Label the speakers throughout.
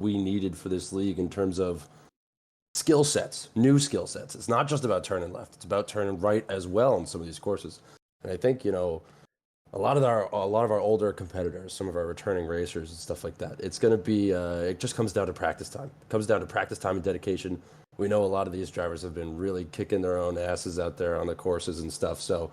Speaker 1: we needed for this league in terms of skill sets, new skill sets. It's not just about turning left; it's about turning right as well in some of these courses. And I think a lot of our older competitors, some of our returning racers and stuff like that. It's going to be it just comes down to practice time. It comes down to practice time and dedication. We know a lot of these drivers have been really kicking their own asses out there on the courses and stuff. So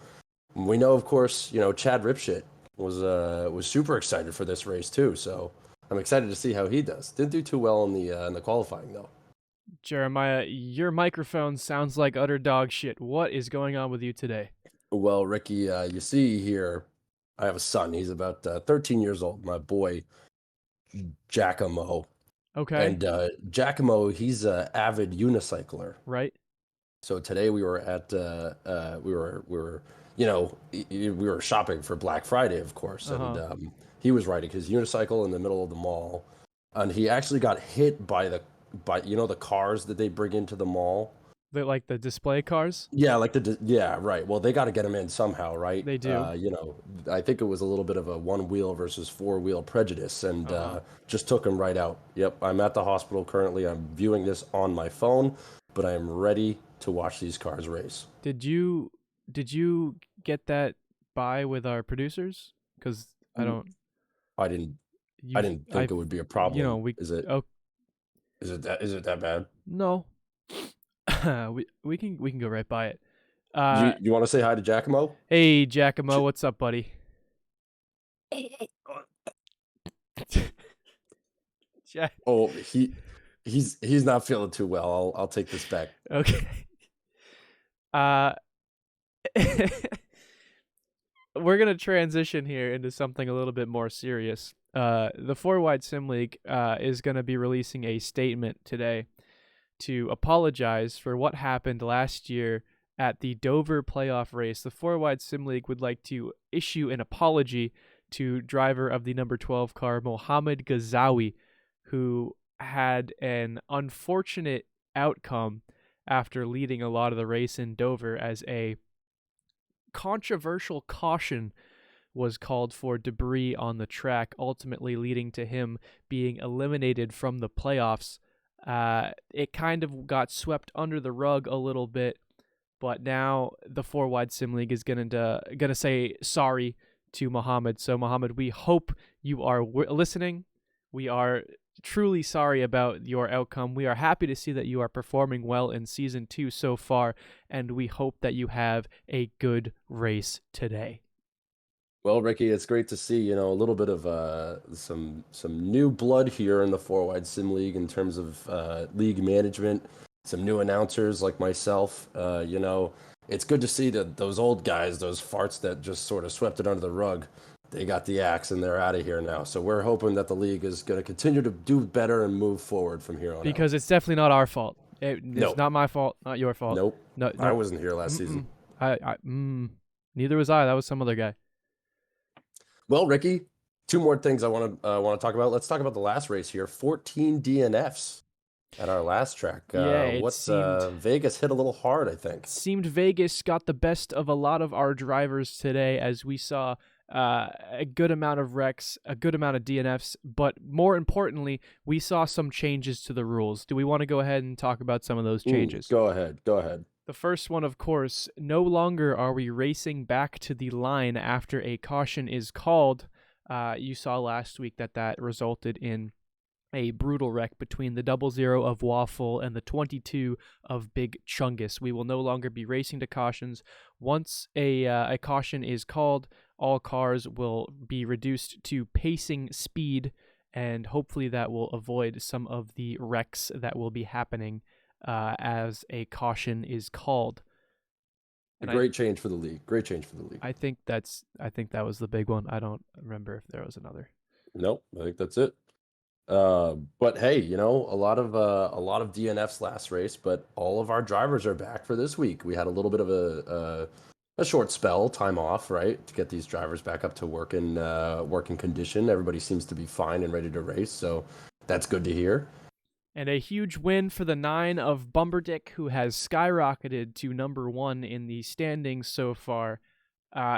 Speaker 1: we know, of course, Chad Ripshit was super excited for this race too. So I'm excited to see how he does. Didn't do too well in the qualifying though.
Speaker 2: Jeremiah, your microphone sounds like utter dog shit. What is going on with you today?
Speaker 1: Well, Ricky, you see here, I have a son. He's about 13 years old. My boy, Giacomo.
Speaker 2: Okay,
Speaker 1: And Giacomo, he's an avid unicycler.
Speaker 2: right?
Speaker 1: So today we were at we were shopping for Black Friday, of course, and
Speaker 2: Uh-huh.
Speaker 1: he was riding his unicycle in the middle of the mall, and he actually got hit by the cars that they bring into the mall.
Speaker 2: They like the display cars?
Speaker 1: Yeah, yeah, right. Well, they got to get him in somehow, right?
Speaker 2: They do.
Speaker 1: I think it was a little bit of a one wheel versus four wheel prejudice, and
Speaker 2: Uh-huh.
Speaker 1: just took him right out. Yep, I'm at the hospital currently. I'm viewing this on my phone, but I am ready to watch these cars race.
Speaker 2: Did you get that by with our producers? Cuz I
Speaker 1: Mm,
Speaker 2: don't
Speaker 1: I didn't I
Speaker 2: you
Speaker 1: didn't
Speaker 2: I
Speaker 1: think it would be a
Speaker 2: you know,
Speaker 1: problem.
Speaker 2: we
Speaker 1: Is it
Speaker 2: oh
Speaker 1: is it that bad?
Speaker 2: no. we can go right by it.
Speaker 1: You
Speaker 2: Uh
Speaker 1: you want to say hi to Giacomo?
Speaker 2: hey Giacomo,
Speaker 1: Ch-
Speaker 2: what's up, buddy? Ja-
Speaker 1: Oh, he's not feeling too well. I'll take this back.
Speaker 2: okay. Uh we're gonna transition here into something a little bit more serious. The Four Wide Sim League is gonna be releasing a statement today to apologize for what happened last year at the Dover playoff race. The Four Wide Sim League would like to issue an apology to driver of the number 12 car, Mohammed Ghazawi, who had an unfortunate outcome after leading a lot of the race in Dover, as a controversial caution was called for debris on the track, ultimately leading to him being eliminated from the playoffs. It kind of got swept under the rug a little bit, but now the Four Wide Sim League is gonna say sorry to Muhammad. So Muhammad, we hope you are listening. We are truly sorry about your outcome. We are happy to see that you are performing well in season 2 so far, and we hope that you have a good race today.
Speaker 1: Well, Ricky, it's great to see, a little bit of some new blood here in the Four Wide Sim League in terms of league management, some new announcers like myself. It's good to see that those old guys, those farts that just sort of swept it under the rug, they got the axe and they're out of here now. So we're hoping that the league is going to continue to do better and move forward from here on out.
Speaker 2: Because it's definitely not our fault. It's
Speaker 1: Nope,
Speaker 2: not my fault, not your fault.
Speaker 1: nope.
Speaker 2: No,
Speaker 1: I
Speaker 2: no.
Speaker 1: wasn't here last season.
Speaker 2: Mm-mm. Neither was I. That was some other guy.
Speaker 1: Well, Ricky, two more things I want to talk about. Let's talk about the last race here. 14 DNFs at our last track.
Speaker 2: Yeah, it
Speaker 1: What's
Speaker 2: seemed
Speaker 1: Vegas hit a little hard, I think.
Speaker 2: Vegas got the best of a lot of our drivers today, as we saw a good amount of wrecks, a good amount of DNFs, but more importantly, we saw some changes to the rules. Do we want to go ahead and talk about some of those changes?
Speaker 1: Go ahead. Go ahead.
Speaker 2: The first one, of course, no longer are we racing back to the line after a caution is called. You saw last week that resulted in a brutal wreck between the 00 of Waffle and the 22 of Big Chungus. We will no longer be racing to cautions. Once a caution is called, all cars will be reduced to pacing speed, and hopefully that will avoid some of the wrecks that will be happening as a caution is called.
Speaker 1: A
Speaker 2: And
Speaker 1: great change for the league. Great change for the league.
Speaker 2: I think that was the big one. I don't remember if there was another.
Speaker 1: Nope, I think that's it. But hey, a lot of DNFs last race, but all of our drivers are back for this week. We had a little bit of a short spell, time off, right, to get these drivers back up to working condition. Everybody seems to be fine and ready to race, so that's good to hear.
Speaker 2: And a huge win for the 9 of Bumberdick, who has skyrocketed to number 1 in the standings so far.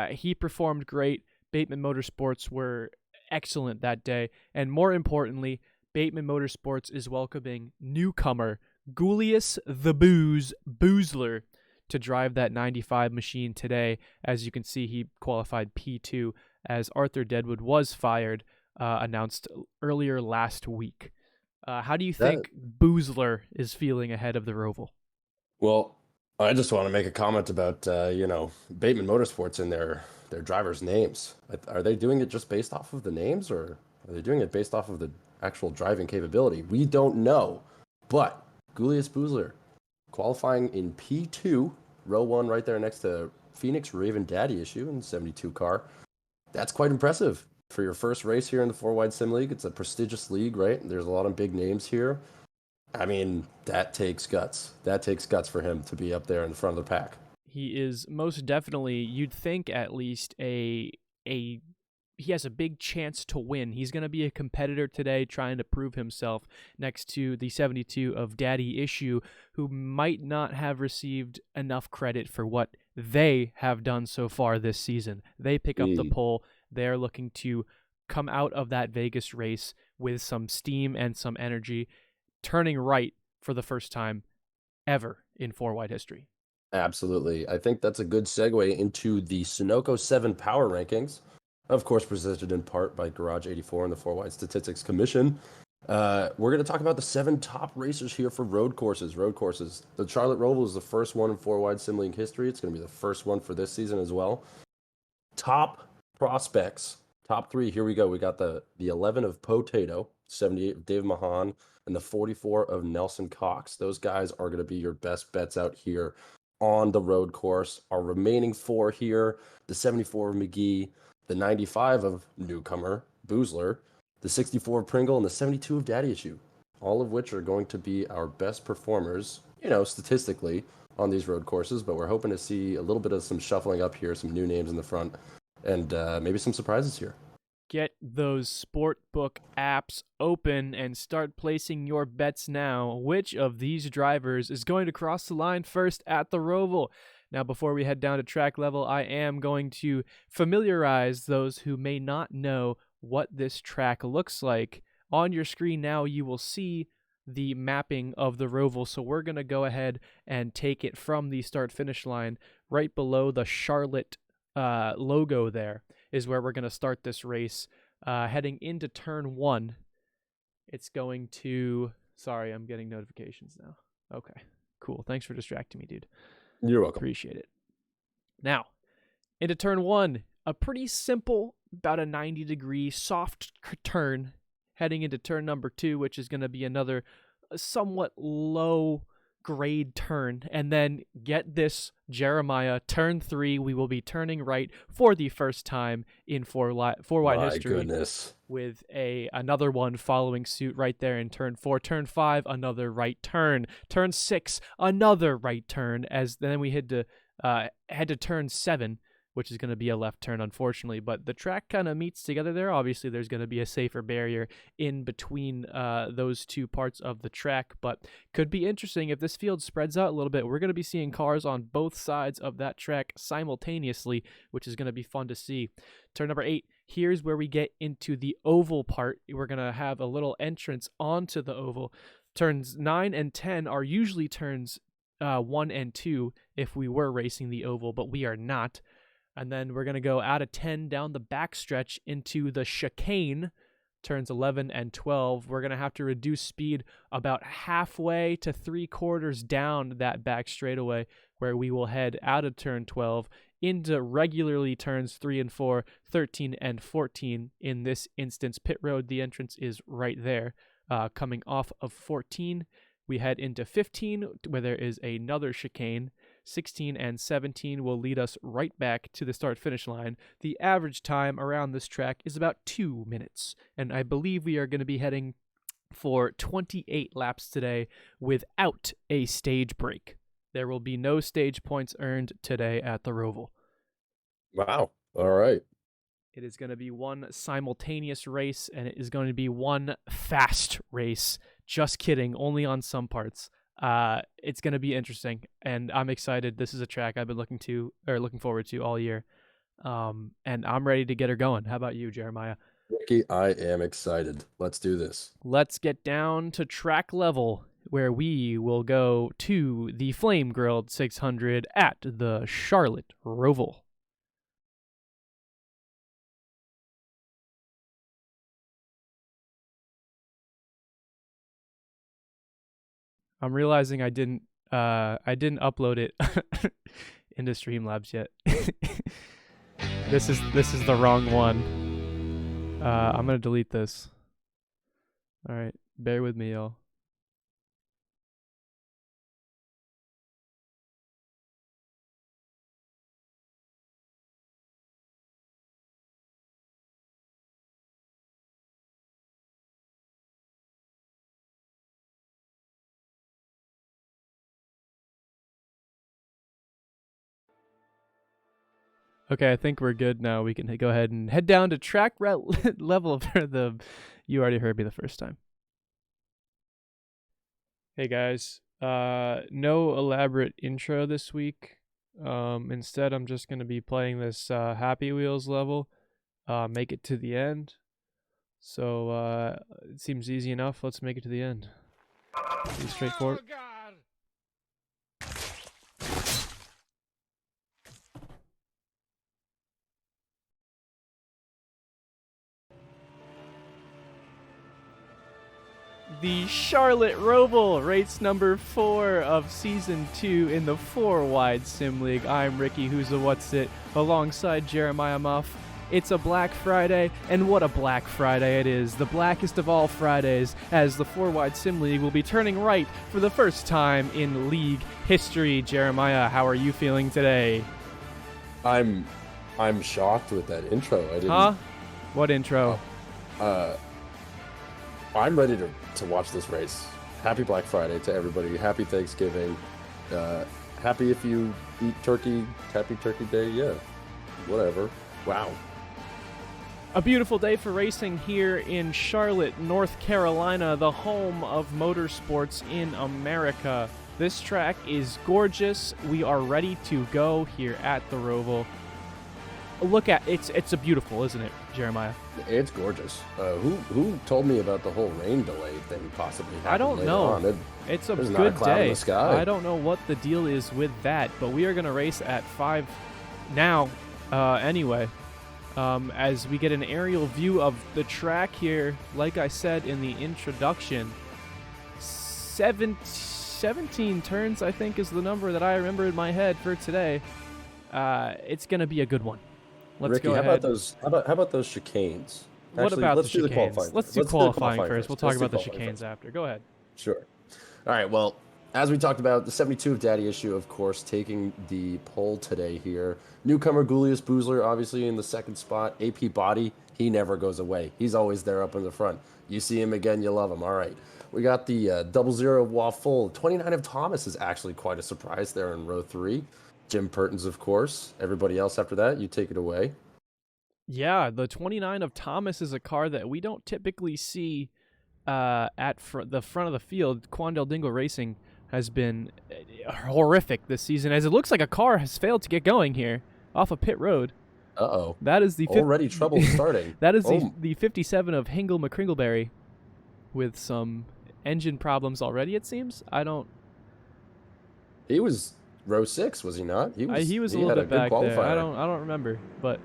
Speaker 2: He performed great. Bateman Motorsports were excellent that day. And more importantly, Bateman Motorsports is welcoming newcomer Julius the Booze Boozler to drive that 95 machine today. As you can see, he qualified P2 as Arthur Deadwood was fired, announced earlier last week. How do you think Boozler is feeling ahead of the Roval?
Speaker 1: Well, I just want to make a comment about Bateman Motorsports and their drivers' names. Are they doing it just based off of the names, or are they doing it based off of the actual driving capability? We don't know. But Julius Boozler qualifying in P2, row 1 right there next to Phoenix Raven Daddy Issue in the 72 car. That's quite impressive for your first race here in the 4-wide sim league. It's a prestigious league, right? There's a lot of big names here. I mean, that takes guts. That takes guts for him to be up there in the front of the pack.
Speaker 2: He is most definitely, you'd think at least, he has a big chance to win. He's going to be a competitor today trying to prove himself next to the 72 of Daddy Issue, who might not have received enough credit for what they have done so far this season. They pick up the pole. They're looking to come out of that Vegas race with some steam and some energy, turning right for the first time ever in 4-wide history.
Speaker 1: Absolutely. I think that's a good segue into the Sunoco 7 Power Rankings. Of course, presented in part by Garage 84 and the 4-Wide Statistics Commission. We're going to talk about the 7 top racers here for road courses. The Charlotte Roval is the first one in 4-Wide Sim League history. It's going to be the first one for this season as well. Top prospects. Top 3. Here we go. We got the 11 of Potato, 78 of Dave Mahan, and the 44 of Nelson Cox. Those guys are going to be your best bets out here on the road course. Our remaining 4 here, the 74 of McGee, the 95 of newcomer Boozler, the 64 of Pringle, and the 72 of Daddy Issue, all of which are going to be our best performers, statistically on these road courses, but we're hoping to see a little bit of some shuffling up here, some new names in the front, and maybe some surprises here.
Speaker 2: Get those sportbook apps open and start placing your bets now. Which of these drivers is going to cross the line first at the Roval? Now, before we head down to track level, I am going to familiarize those who may not know what this track looks like. On your screen now, you will see the mapping of the Roval, so we're going to go ahead and take it from the start-finish line right below the Charlotte logo. There is where we're going to start this race. Heading into turn 1, it's going to... Sorry, I'm getting notifications now. Okay, cool. Thanks for distracting me, dude.
Speaker 1: You're welcome.
Speaker 2: Appreciate it. Now, into turn 1, a pretty simple, about a 90-degree soft turn, heading into turn number 2, which is going to be another somewhat low-grade turn. And then, get this, Jeremiah, turn 3, we will be turning right for the first time in 4-wide history.
Speaker 1: My goodness.
Speaker 2: With another one following suit right there in turn 4. Turn 5, another right turn. Turn 6, another right turn. As then we head to turn 7, which is going to be a left turn, unfortunately. But the track kind of meets together there. Obviously, there's going to be a safer barrier in between those two parts of the track. But could be interesting if this field spreads out a little bit. We're going to be seeing cars on both sides of that track simultaneously, which is going to be fun to see. Turn number 8. Here's where we get into the oval part. We're going to have a little entrance onto the oval. Turns 9 and 10 are usually turns 1 and 2 if we were racing the oval, but we are not. And then we're going to go out of 10 down the backstretch into the chicane, turns 11 and 12. We're going to have to reduce speed about halfway to 3/4 down that back straightaway, where we will head out of turn 12 into regularly turns 3 and 4, 13 and 14. In this instance, pit road, the entrance is right there. Coming off of 14, we head into 15, where there is another chicane. 16 and 17 will lead us right back to the start-finish line. The average time around this track is about 2 minutes, and I believe we are going to be heading for 28 laps today without a stage break. There will be no stage points earned today at the Roval.
Speaker 1: Wow. All right.
Speaker 2: It is going to be one simultaneous race, and it is going to be one fast race. Just kidding, only on some parts. It's going to be interesting, and I'm excited. This is a track I've been looking forward to all year, and I'm ready to get her going. How about you, Jeremiah?
Speaker 1: Ricky, I am excited. Let's do this.
Speaker 2: Let's get down to track level, where we will go to the Flame Grilled 600 at the Charlotte Roval. I'm realizing I didn't upload it into Streamlabs yet. This is the wrong one. I'm gonna delete this. All right, bear with me, y'all. Okay, I think we're good now. We can go ahead and head down to track level for the. You already heard me the first time. Hey guys, no elaborate intro this week. Instead, I'm just gonna be playing this Happy Wheels level. Make it to the end. So it seems easy enough. Let's make it to the end. Pretty straightforward. Oh, the Charlotte Roval, race number 4 of Season 2 in the 4-wide Sim League. I'm Ricky, who's a What's It, alongside Jeremiah Muff. It's a Black Friday, and what a Black Friday it is. The blackest of all Fridays, as the 4-wide Sim League will be turning right for the first time in league history. Jeremiah, how are you feeling today?
Speaker 1: I'm shocked with that intro. I didn't.
Speaker 2: Huh? What intro?
Speaker 1: I'm ready to watch this race. Happy Black Friday to everybody. Happy Thanksgiving. Happy if you eat turkey. Happy Turkey Day. Yeah. Whatever. Wow.
Speaker 2: A beautiful day for racing here in Charlotte, North Carolina, the home of motorsports in America. This track is gorgeous. We are ready to go here at the Roval. Look at it's a beautiful, isn't it, Jeremiah?
Speaker 1: It's gorgeous. Who told me about the whole rain delay thing possibly happening?
Speaker 2: I don't know. It's a good day.
Speaker 1: In the sky.
Speaker 2: I don't know what the deal is with that, but we are going to race at 5 now anyway. As we get an aerial view of the track here, like I said in the introduction, 17 turns, I think, is the number that I remember in my head for today. It's going to be a good one. Let's
Speaker 1: Ricky,
Speaker 2: go ahead.
Speaker 1: How about those chicanes?
Speaker 2: What about
Speaker 1: let's
Speaker 2: the
Speaker 1: do
Speaker 2: chicanes?
Speaker 1: the qualifying.
Speaker 2: Let's do qualifying first. We'll talk about the chicanes after. Go ahead.
Speaker 1: Sure. All right. Well, as we talked about, the 72 of Daddy Issue, of course, taking the pole today here. Newcomer Julius Boozler, obviously in the second spot. AP Body, he never goes away. He's always there up in the front. You see him again, you love him. All right. We got the 00 Waffle. 29 of Thomas is actually quite a surprise there in row 3. Jim Pertins, of course. Everybody else after that, you take it away.
Speaker 2: Yeah, the 29 of Thomas is a car that we don't typically see at the front of the field. Quandale Dingle Racing has been horrific this season, as it looks like a car has failed to get going here off of pit road.
Speaker 1: Uh-oh.
Speaker 2: That is the
Speaker 1: already trouble starting.
Speaker 2: That is the 57 of Hingle McCringleberry with some engine problems already, it seems.
Speaker 1: He was row 6, was he not?
Speaker 2: He was a little bit back there. I don't remember, but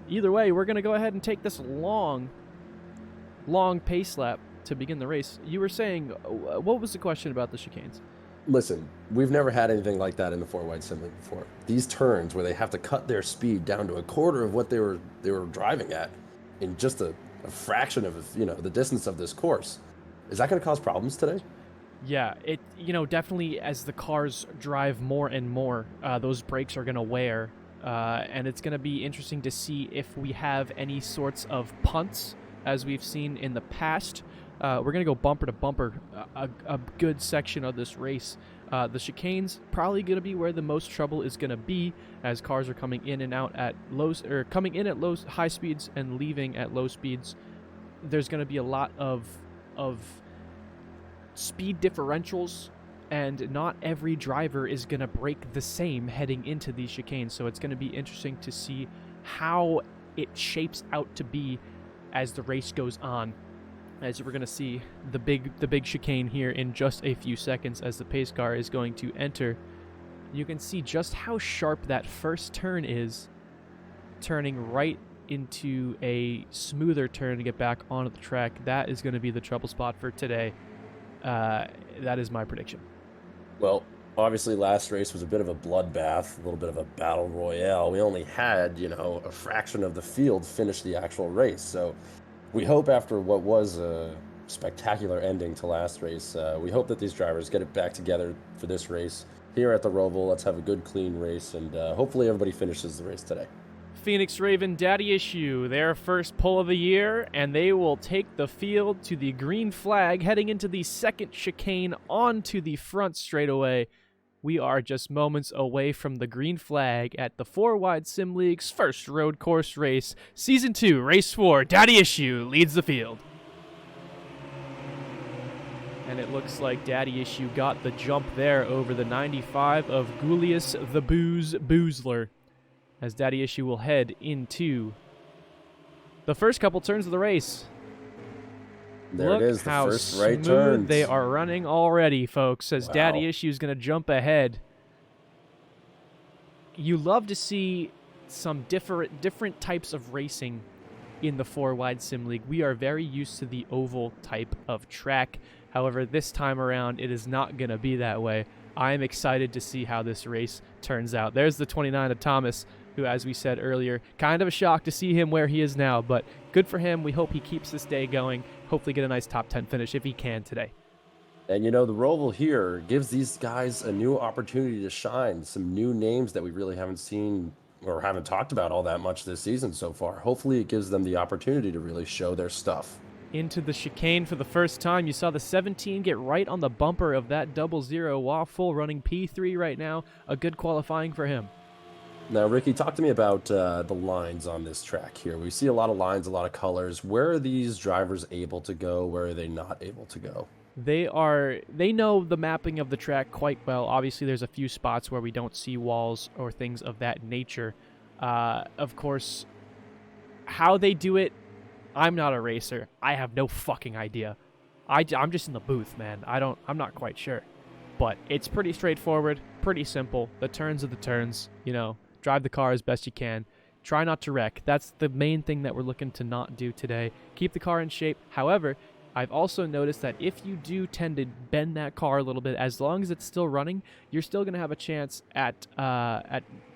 Speaker 2: either way, we're gonna go ahead and take this long pace lap to begin the race. You were saying, what was the question about the chicanes?
Speaker 1: Listen, we've never had anything like that in the 4-wide Sim League before. These turns where they have to cut their speed down to a quarter of what they were driving at in just a fraction of the distance of this course. Is that going to cause problems today?
Speaker 2: Yeah, it definitely, as the cars drive more and more, those brakes are going to wear, and it's going to be interesting to see if we have any sorts of punts, as we've seen in the past. We're going to go bumper to bumper, a good section of this race. The chicanes probably going to be where the most trouble is going to be, as cars are coming in and out at coming in at high speeds and leaving at low speeds. There's going to be a lot of speed differentials, and not every driver is going to brake the same heading into these chicanes. So it's going to be interesting to see how it shapes out to be as the race goes on. As we're going to see the big chicane here in just a few seconds as the pace car is going to enter. You can see just how sharp that first turn is, turning right into a smoother turn to get back onto the track. That is going to be the trouble spot for today. That is my prediction.
Speaker 1: Well, obviously last race was a bit of a bloodbath, a little bit of a battle royale. We only had, a fraction of the field finish the actual race. So we hope after what was a spectacular ending to last race, we hope that these drivers get it back together for this race here at the Roval. Let's have a good, clean race, and hopefully everybody finishes the race today.
Speaker 2: Phoenix Raven Daddy Issue, their first pole of the year, and they will take the field to the green flag heading into the second chicane onto the front straightaway. We are just moments away from the green flag at the 4-Wide Sim League's first road course race. Season 2, Race 4, Daddy Issue leads the field. And it looks like Daddy Issue got the jump there over the 95 of Julius the Booze Boozler, as Daddy Issue will head into the first couple turns of the race.
Speaker 1: There it is, the
Speaker 2: how
Speaker 1: first right
Speaker 2: smooth
Speaker 1: turns.
Speaker 2: they are running already, folks, as
Speaker 1: Wow.
Speaker 2: Daddy Issue is going to jump ahead. You love to see some different types of racing in the 4-Wide Sim League. We are very used to the oval type of track. However, this time around, it is not going to be that way. I am excited to see how this race turns out. There's the 29 of Thomas, who, as we said earlier, kind of a shock to see him where he is now, but good for him. We hope he keeps this day going, hopefully get a nice top 10 finish if he can today.
Speaker 1: And, the Roval here gives these guys a new opportunity to shine, some new names that we really haven't seen or haven't talked about all that much this season so far. Hopefully it gives them the opportunity to really show their stuff.
Speaker 2: Into the chicane for the first time. You saw the 17 get right on the bumper of that 00 Waffle, running P3 right now. A good qualifying for him.
Speaker 1: Now, Ricky, talk to me about the lines on this track here. We see a lot of lines, a lot of colors. Where are these drivers able to go? Where are they not able to go?
Speaker 2: They know the mapping of the track quite well. Obviously, there's a few spots where we don't see walls or things of that nature. Of course, how they do it, I'm not a racer. I have no fucking idea. I'm just in the booth, man. I'm not quite sure. But it's pretty straightforward, pretty simple. The turns are the turns, drive the car as best you can. Try not to wreck. That's the main thing that we're looking to not do today. Keep the car in shape. However, I've also noticed that if you do tend to bend that car a little bit, as long as it's still running, you're still going to have a chance at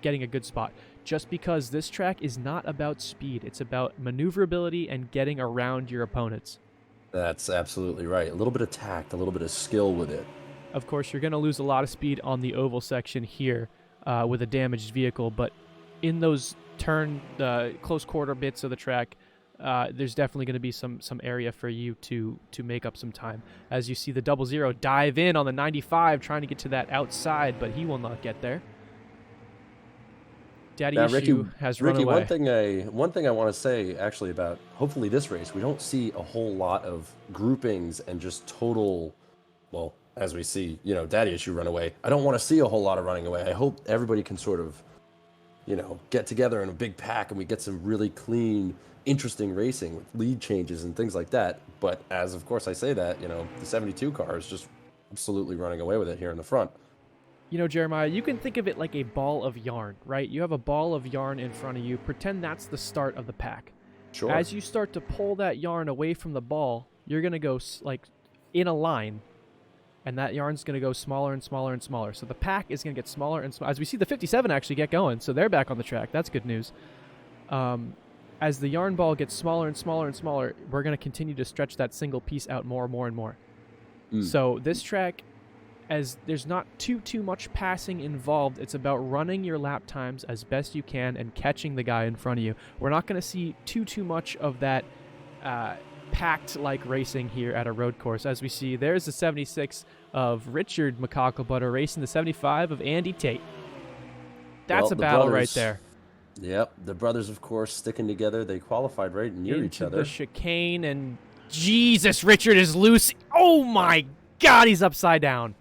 Speaker 2: getting a good spot. Just because this track is not about speed. It's about maneuverability and getting around your opponents.
Speaker 1: That's absolutely right. A little bit of tact, a little bit of skill with it.
Speaker 2: Of course, you're going to lose a lot of speed on the oval section here with a damaged vehicle, but in those close quarter bits of the track, there's definitely going to be some area for you to make up some time. As you see the 00 dive in on the 95, trying to get to that outside, but he will not get there. Daddy Issue has run away.
Speaker 1: One thing I want to say actually about hopefully this race, we don't see a whole lot of groupings and just total, well, as we see, Daddy Issue run away. I don't want to see a whole lot of running away. I hope everybody can sort of, get together in a big pack and we get some really clean, interesting racing with lead changes and things like that. But as of course I say that, the 72 car is just absolutely running away with it here in the front.
Speaker 2: Jeremiah, you can think of it like a ball of yarn, right? You have a ball of yarn in front of you. Pretend that's the start of the pack.
Speaker 1: Sure.
Speaker 2: As you start to pull that yarn away from the ball, you're going to go in a line, and that yarn's going to go smaller and smaller and smaller. So the pack is going to get smaller and smaller. As we see the 57 actually get going, so they're back on the track. That's good news. As the yarn ball gets smaller and smaller and smaller, we're going to continue to stretch that single piece out more and more and more. So this track, as there's not too much passing involved, it's about running your lap times as best you can and catching the guy in front of you. We're not going to see too much of that packed-like racing here at a road course. As we see, there's the 76 of Richard McCocklebutter racing the 75 of Andy Tate. That's a battle right there.
Speaker 1: Yep, the brothers, of course, sticking together. They qualified right near each other.
Speaker 2: The chicane, and Jesus, Richard is loose. Oh my God, he's upside down.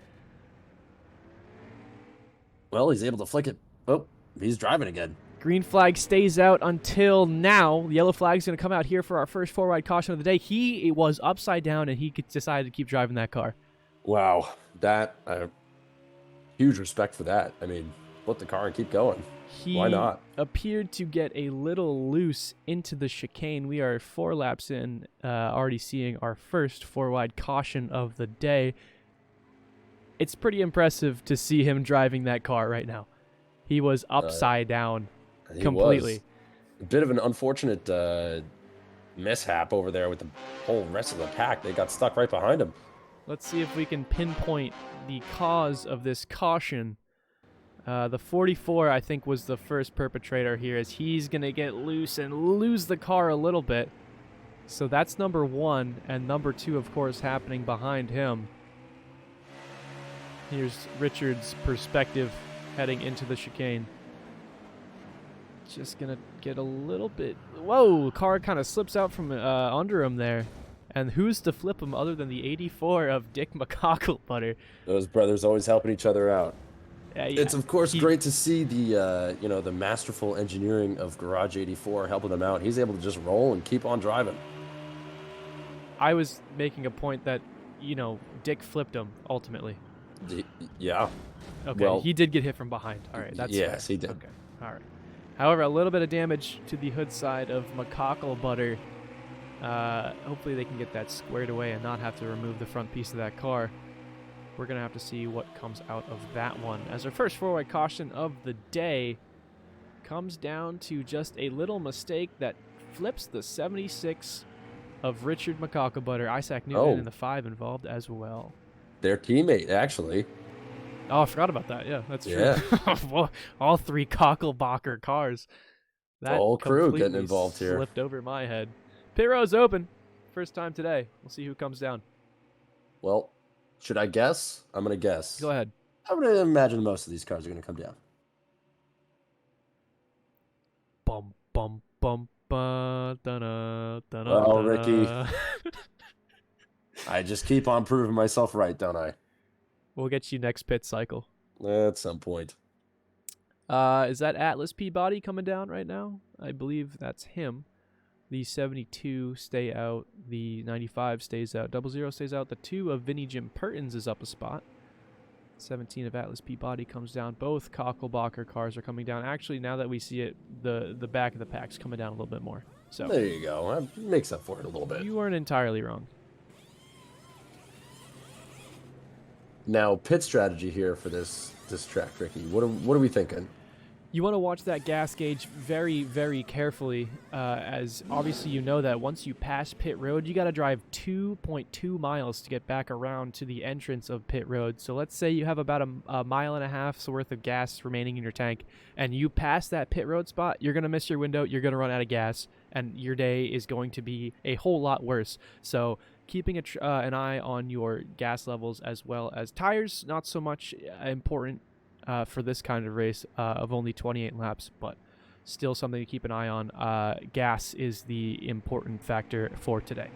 Speaker 1: Well, he's able to flick it. Oh, he's driving again.
Speaker 2: Green flag stays out until now. The yellow flag's going to come out here for our first four-wide caution of the day. He was upside down, and he decided to keep driving that car.
Speaker 1: Wow, that huge respect for that. I mean, flip the car and keep going. Why not?
Speaker 2: He appeared to get a little loose into the chicane. We are 4 laps in, already seeing our first four-wide caution of the day. It's pretty impressive to see him driving that car right now. He was upside down completely.
Speaker 1: A bit of an unfortunate mishap over there with the whole rest of the pack. They got stuck right behind him.
Speaker 2: Let's see if we can pinpoint the cause of this caution. The 44, I think, was the first perpetrator here, as he's going to get loose and lose the car a little bit. So that's number 1, and number 2, of course, happening behind him. Here's Richard's perspective heading into the chicane. Just going to get a little bit... Whoa! Car kind of slips out from under him there. And who's to flip him other than the 84 of Dick McCocklebutter?
Speaker 1: Those brothers always helping each other out.
Speaker 2: Yeah,
Speaker 1: it's of course great to see the the masterful engineering of Garage 84 helping them out. He's able to just roll and keep on driving.
Speaker 2: I was making a point that Dick flipped him ultimately.
Speaker 1: Yeah.
Speaker 2: Okay. Well, he did get hit from behind. All right. That's
Speaker 1: yes,
Speaker 2: fair.
Speaker 1: He did.
Speaker 2: Okay. All right. However, a little bit of damage to the hood side of McCocklebutter. Hopefully they can get that squared away and not have to remove the front piece of that car. We're going to have to see what comes out of that one. As our first four-wide caution of the day comes down to just a little mistake that flips the 76 of Richard McCocklebutter. Isaac Newton and the 5 involved as well.
Speaker 1: Their teammate, actually.
Speaker 2: Oh, I forgot about that. Yeah, that's true.
Speaker 1: Yeah.
Speaker 2: All 3 Cocklebacher cars.
Speaker 1: That the whole crew getting involved here.
Speaker 2: Slipped over my head. Pit road's open. First time today. We'll see who comes down.
Speaker 1: Well, should I guess? I'm going to guess.
Speaker 2: Go ahead.
Speaker 1: I'm going to imagine most of these cars are going to come down.
Speaker 2: Bum, bum, bum, ba, da-na, da-na,
Speaker 1: well,
Speaker 2: da-na.
Speaker 1: Ricky, I just keep on proving myself right, don't I?
Speaker 2: We'll get you next pit cycle.
Speaker 1: At some point.
Speaker 2: Is that Atlas Peabody coming down right now? I believe that's him. The 72 stay out. The 95 stays out. 00 stays out. The 2 of Vinnie Jim Pertins is up a spot. 17 of Atlas Peabody comes down. Both Cocklebacher cars are coming down. Actually, now that we see it, the back of the pack's coming down a little bit more. So
Speaker 1: there you go. That makes up for it a little bit.
Speaker 2: You weren't entirely wrong.
Speaker 1: Now, pit strategy here for this track, Ricky. What are we thinking?
Speaker 2: You want to watch that gas gauge very, very carefully, as obviously you know that once you pass pit road, you got to drive 2.2 miles to get back around to the entrance of pit road. So let's say you have about a mile and a half's worth of gas remaining in your tank, and you pass that pit road spot, you're going to miss your window, you're going to run out of gas, and your day is going to be a whole lot worse. So keeping an eye on your gas levels as well as tires, not so much important for this kind of race of only 28 laps, but still something to keep an eye on. Gas is the important factor for today.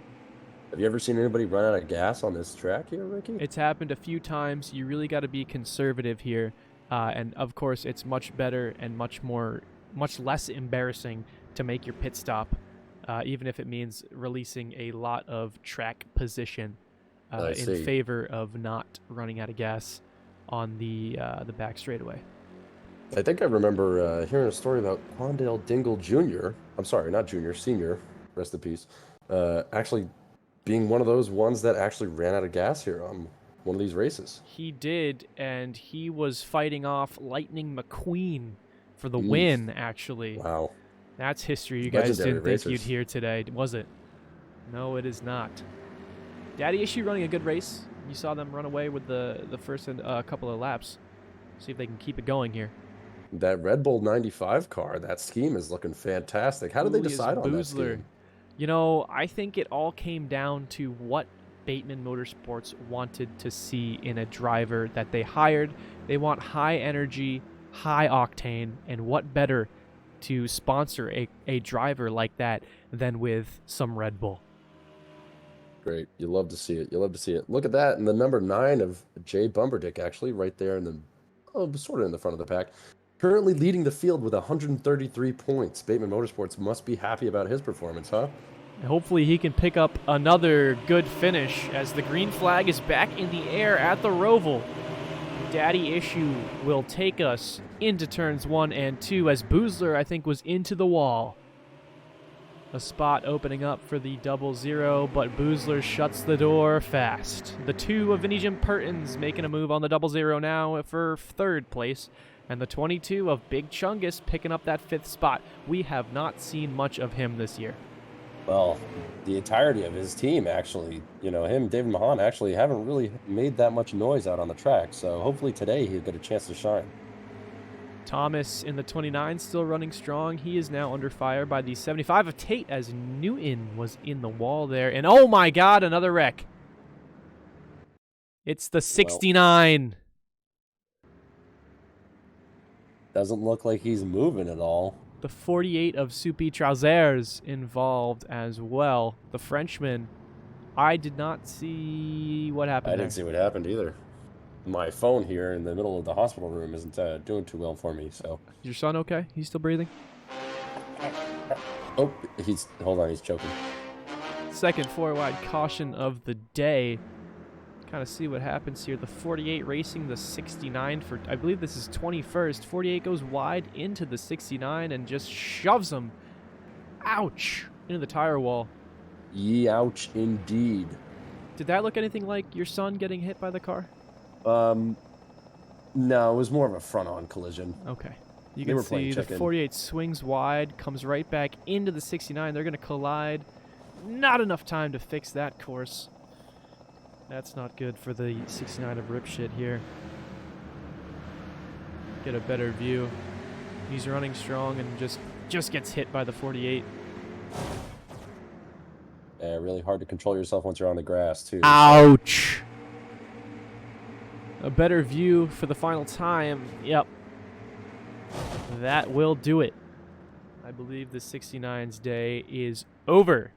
Speaker 1: Have you ever seen anybody run out of gas on this track here, Ricky?
Speaker 2: It's happened a few times. You really got to be conservative here, and of course it's much better and much less embarrassing to make your pit stop, even if it means releasing a lot of track position in favor of not running out of gas on the back straightaway.
Speaker 1: I think I remember hearing a story about Quandale Dingle Jr. I'm sorry, not Junior, Senior, rest in peace, actually being one of those ones that actually ran out of gas here on one of these races.
Speaker 2: He did, and he was fighting off Lightning McQueen for the win, actually.
Speaker 1: Wow.
Speaker 2: That's history you guys didn't
Speaker 1: racers.
Speaker 2: think you'd hear today, was it? No, it is not. Daddy Issue running a good race. You saw them run away with the first couple of laps. See if they can keep it going here.
Speaker 1: That Red Bull 95 car, that scheme is looking fantastic. How did they decide on that scheme?
Speaker 2: You know, I think it all came down to what Bateman Motorsports wanted to see in a driver that they hired. They want high energy, high octane, and what better to sponsor a driver like that than with some Red Bull.
Speaker 1: Great. You love to see it. You love to see it. Look at that. And the number 9 of Jay Bumberdick, actually, right there in the, sort of in the front of the pack. Currently leading the field with 133 points. Bateman Motorsports must be happy about his performance, huh?
Speaker 2: Hopefully he can pick up another good finish as the green flag is back in the air at the Roval. Daddy Issue will take us into turns 1 and 2 as Boozler, I think, was into the wall. A spot opening up for the 00, but Boozler shuts the door fast. The 2 of Vinnie Jim Pertins making a move on the 00 now for 3rd place. And the 22 of Big Chungus picking up that 5th spot. We have not seen much of him this year.
Speaker 1: Well, the entirety of his team, actually, him, David Mahan, actually haven't really made that much noise out on the track. So hopefully today he'll get a chance to shine.
Speaker 2: Thomas in the 29 still running strong. He is now under fire by the 75 of Tate as Newton was in the wall there. And oh my God, another wreck. It's the 69.
Speaker 1: Doesn't look like he's moving at all.
Speaker 2: The 48 of Soupy Trousers involved as well. The Frenchman, I did not see what happened
Speaker 1: I didn't see what happened either. My phone here in the middle of the hospital room isn't doing too well for me, so.
Speaker 2: Is your son okay? He's still breathing?
Speaker 1: Oh, hold on, he's choking.
Speaker 2: Second 4-wide caution of the day. Kind of see what happens here. The 48 racing the 69 for, I believe this is 21st. 48 goes wide into the 69 and just shoves him, ouch, into the tire wall.
Speaker 1: Ye ouch indeed.
Speaker 2: Did that look anything like your son getting hit by the car?
Speaker 1: No, it was more of a front-on collision.
Speaker 2: Okay. You can see the 48 swings wide, comes right back into the 69. They're going to collide. Not enough time to fix that course. That's not good for the 69 of Ripshit here. Get a better view. He's running strong and just gets hit by the 48.
Speaker 1: Yeah, really hard to control yourself once you're on the grass, too.
Speaker 2: Ouch! A better view for the final time. Yep. That will do it. I believe the 69's day is over.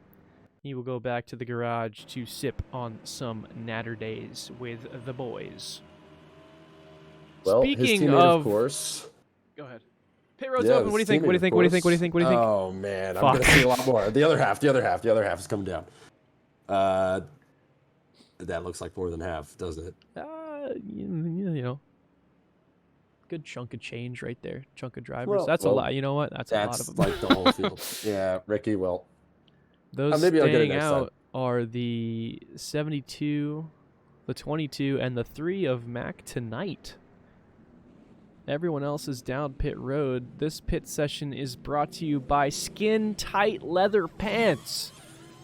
Speaker 2: He will go back to the garage to sip on some natter days with the boys.
Speaker 1: Well,
Speaker 2: Speaking
Speaker 1: his teammate, of course.
Speaker 2: Go ahead. Pit road's open. What do you think? What do you think? What do you think? What do you think? What do you think?
Speaker 1: Oh, man. I'm going to see a lot more. The other half is coming down. That looks like more than half, doesn't it?
Speaker 2: You know. Good chunk of change right there. Chunk of drivers. That's a lot. You know what? That's a lot of them.
Speaker 1: That's like the whole field. Yeah, Ricky, well.
Speaker 2: Those
Speaker 1: maybe
Speaker 2: staying out are the 72, the 22, and the 3 of Mac tonight. Everyone else is down pit road. This pit session is brought to you by Skin Tight Leather Pants.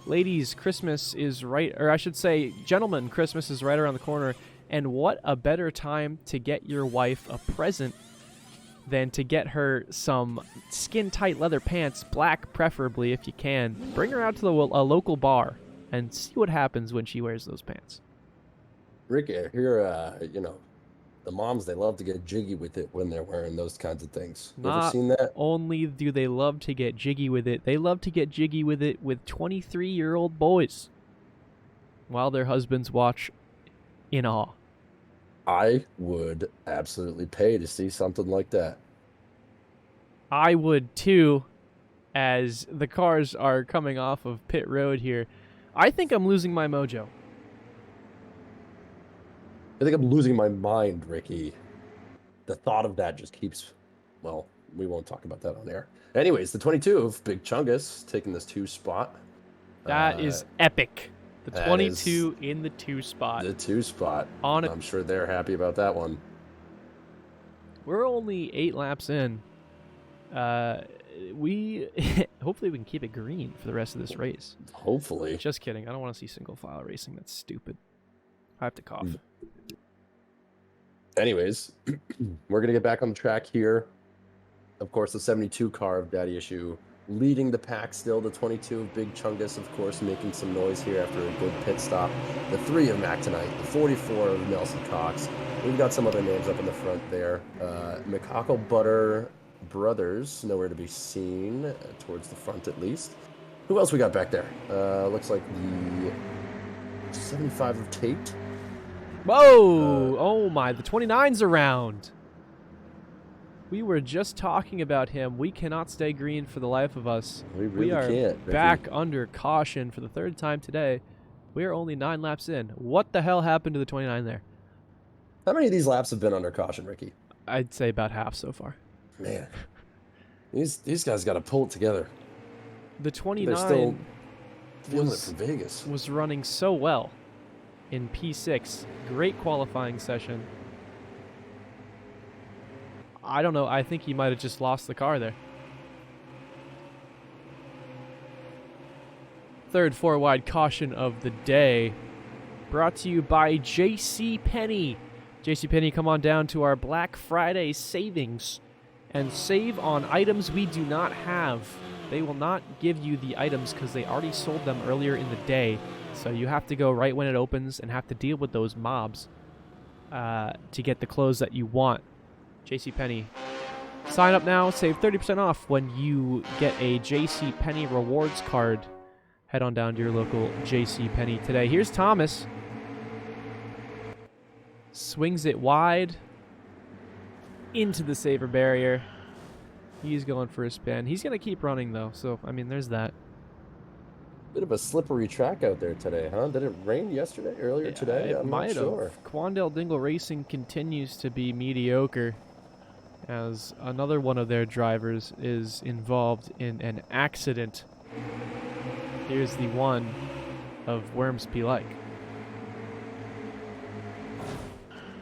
Speaker 2: Ladies, Christmas is right, or I should say, gentlemen, Christmas is right around the corner. And what a better time to get your wife a present than to get her some skin-tight leather pants, black preferably if you can. Bring her out to a local bar and see what happens when she wears those pants.
Speaker 1: Rick, here, the moms, they love to get jiggy with it when they're wearing those kinds of things. You ever seen that?
Speaker 2: Only do they love to get jiggy with it, they love to get jiggy with it with 23-year-old boys while their husbands watch in awe.
Speaker 1: I would absolutely pay to see something like that.
Speaker 2: I would too, as the cars are coming off of pit road here. I think I'm losing my mojo.
Speaker 1: I think I'm losing my mind, Ricky. The thought of that just keeps... Well, we won't talk about that on air. Anyways, the 22 of Big Chungus taking this 2 spot.
Speaker 2: That is epic. The 22 in the 2 spot.
Speaker 1: The 2 spot. I'm sure they're happy about that one.
Speaker 2: We're only 8 laps in. Hopefully we can keep it green for the rest of this race.
Speaker 1: Hopefully.
Speaker 2: Just kidding. I don't want to see single file racing. That's stupid. I have to cough.
Speaker 1: Anyways, we're going to get back on the track here. Of course, the 72 car of Daddy Issue leading the pack still. The 22 of Big Chungus, of course, making some noise here after a good pit stop. The 3 of Mac tonight. The 44 of Nelson Cox. We've got some other names up in the front there. McCockle Butter Brothers, nowhere to be seen, towards the front at least. Who else we got back there? Looks like the 75 of Tate.
Speaker 2: Whoa! Oh my, the 29's around. We were just talking about him. We cannot stay green for the life of us.
Speaker 1: We really
Speaker 2: are
Speaker 1: can't, Ricky.
Speaker 2: back under caution for the third time today. We are only 9 laps in. What the hell happened to the 29 there?
Speaker 1: How many of these laps have been under caution, Ricky?
Speaker 2: I'd say about half so far.
Speaker 1: Man, these guys got to pull it together.
Speaker 2: The 29
Speaker 1: They're still feeling it from Vegas.
Speaker 2: Was running so well in P6. Great qualifying session. I don't know. I think he might have just lost the car there. Third 4-wide caution of the day. Brought to you by JCPenney. JCPenney, come on down to our Black Friday savings and save on items we do not have. They will not give you the items because they already sold them earlier in the day. So you have to go right when it opens and have to deal with those mobs to get the clothes that you want. JCPenney. Sign up now. Save 30% off when you get a JCPenney rewards card. Head on down to your local JCPenney today. Here's Thomas. Swings it wide into the saver barrier. He's going for a spin. He's going to keep running, though. So, I mean, there's that.
Speaker 1: Bit of a slippery track out there today, huh? Did it rain earlier today?
Speaker 2: It
Speaker 1: I'm
Speaker 2: might
Speaker 1: not sure.
Speaker 2: have. Quandale Dingle Racing continues to be mediocre as another one of their drivers is involved in an accident. Here's the one of Worms P. Like.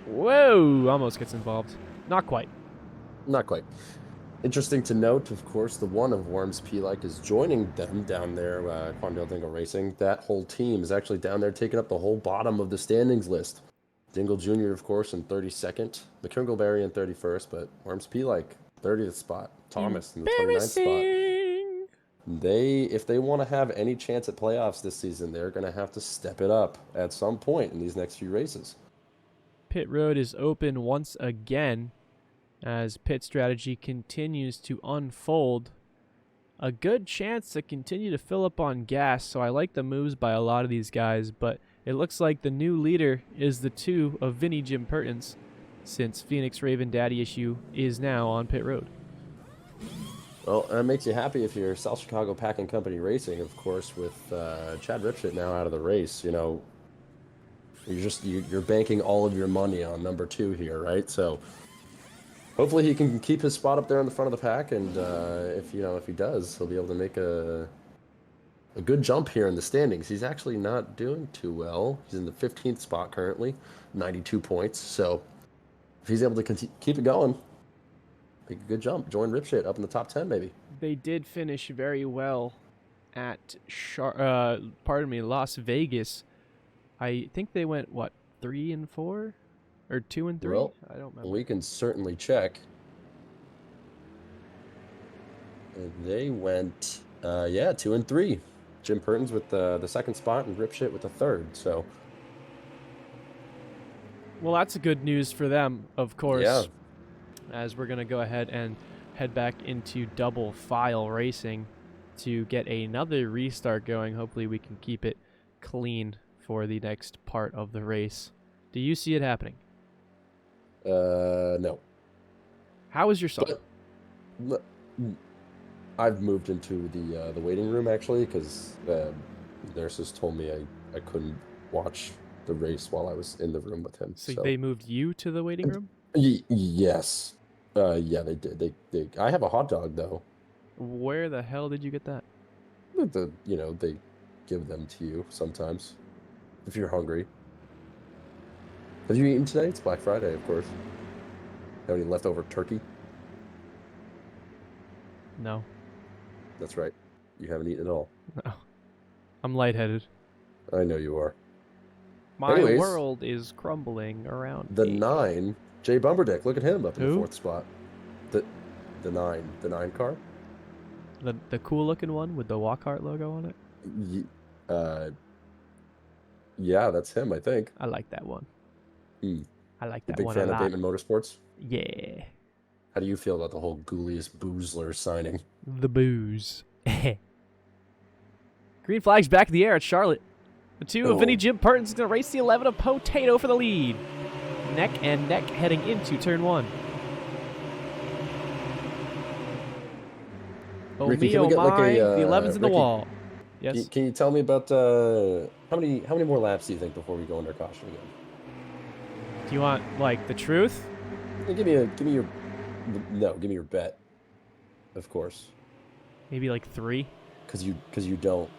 Speaker 2: Whoa! Almost gets involved. Not quite.
Speaker 1: Not quite. Interesting to note, of course, the one of Worms P. Like is joining them down there, Quandale Dingle Racing. That whole team is actually down there taking up the whole bottom of the standings list. Dingle Jr., of course, in 32nd. McKringleberry in 31st, but Worms P. Like 30th spot. Thomas in the 29th spot. If they want to have any chance at playoffs this season, they're going to have to step it up at some point in these next few races.
Speaker 2: Pit road is open once again as pit strategy continues to unfold. A good chance to continue to fill up on gas, so I like the moves by a lot of these guys, but it looks like the new leader is the 2 of Vinny Jim Pertins, since Phoenix Raven Daddy Issue is now on pit road.
Speaker 1: Well, that makes you happy if you're South Chicago Packing Company Racing, of course, with Chad Ripshit now out of the race. You know, you're banking all of your money on number 2 here, right? So hopefully he can keep his spot up there in the front of the pack, and if he does, he'll be able to make a good jump here in the standings. He's actually not doing too well. He's in the 15th spot currently, 92 points. So if he's able to keep it going, make a good jump. Join Ripshit up in the top 10, maybe.
Speaker 2: They did finish very well at Las Vegas. I think they went 3 and 4 or 2 and 3.
Speaker 1: Well,
Speaker 2: I don't remember.
Speaker 1: We can certainly check. They went 2 and 3. Jim Pertins with the 2nd spot and Ripshit with the 3rd. So,
Speaker 2: well, that's good news for them, of course.
Speaker 1: Yeah.
Speaker 2: As we're gonna go ahead and head back into double file racing to get another restart going. Hopefully, we can keep it clean for the next part of the race. Do you see it happening?
Speaker 1: No.
Speaker 2: How is your son?
Speaker 1: But I've moved into the waiting room, actually, because nurses told me I couldn't watch the race while I was in the room with him.
Speaker 2: So they moved you to the waiting room?
Speaker 1: Yes. Yeah, they did. I have a hot dog, though.
Speaker 2: Where the hell did you get that?
Speaker 1: They give them to you sometimes if you're hungry. Have you eaten today? It's Black Friday, of course. Have any leftover turkey?
Speaker 2: No.
Speaker 1: That's right. You haven't eaten at all.
Speaker 2: No. I'm lightheaded.
Speaker 1: I know you are.
Speaker 2: My
Speaker 1: Anyways,
Speaker 2: world is crumbling around
Speaker 1: the
Speaker 2: me.
Speaker 1: 9, Jay Bumberdick. Look at him up in
Speaker 2: Who?
Speaker 1: the 4th spot. The 9 car.
Speaker 2: The cool looking one with the Walkart logo on it?
Speaker 1: Yeah, that's him, I think.
Speaker 2: I like that one. I like
Speaker 1: You
Speaker 2: that
Speaker 1: big
Speaker 2: one
Speaker 1: fan
Speaker 2: a
Speaker 1: of
Speaker 2: lot.
Speaker 1: Bateman Motorsports?
Speaker 2: Yeah.
Speaker 1: How do you feel about the whole Julius Boozler signing?
Speaker 2: The booze. Green flag's back in the air at Charlotte. The 2 of Vinny Jim Pertins is going to race the 11 of Potato for the lead. Neck and neck heading into turn 1. Oh
Speaker 1: Ricky,
Speaker 2: me,
Speaker 1: can we
Speaker 2: oh
Speaker 1: get like
Speaker 2: my, the
Speaker 1: a
Speaker 2: 11's in the
Speaker 1: Ricky?
Speaker 2: wall. Yes.
Speaker 1: Can you tell me about how many more laps do you think before we go under caution again?
Speaker 2: Do you want, like, the truth?
Speaker 1: Give me your no, give me your bet, of course,
Speaker 2: Maybe like 3?
Speaker 1: because you don't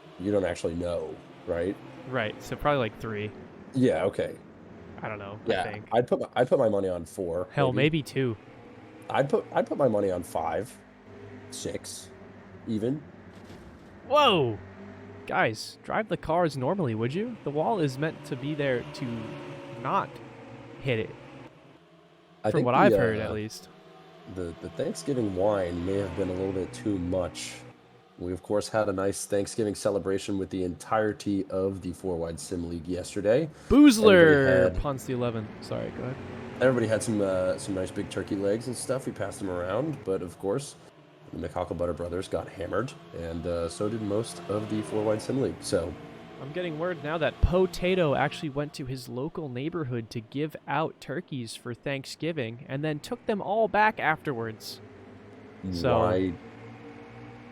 Speaker 1: actually know, right?
Speaker 2: Right, so probably like 3.
Speaker 1: Yeah, okay.
Speaker 2: I don't know, I
Speaker 1: Yeah,
Speaker 2: think.
Speaker 1: I'd put my money on 4,
Speaker 2: Hell,
Speaker 1: maybe.
Speaker 2: maybe 2.
Speaker 1: I'd put my money on 5, 6, even.
Speaker 2: Whoa! Guys, drive the cars normally, would you? The wall is meant to be there to not hit it,
Speaker 1: I
Speaker 2: from
Speaker 1: think
Speaker 2: what I've heard, at least.
Speaker 1: the Thanksgiving wine may have been a little bit too much. We of course had a nice Thanksgiving celebration with the entirety of the Four Wide Sim League yesterday. Everybody
Speaker 2: Boozler
Speaker 1: had
Speaker 2: punts the 11. Sorry, go ahead.
Speaker 1: everybody had some nice big turkey legs and stuff. We passed them around, but of course the McHucklebutter brothers got hammered, and so did most of the Four Wide Sim League. So
Speaker 2: I'm getting word now that Potato actually went to his local neighborhood to give out turkeys for Thanksgiving and then took them all back afterwards. So,
Speaker 1: why?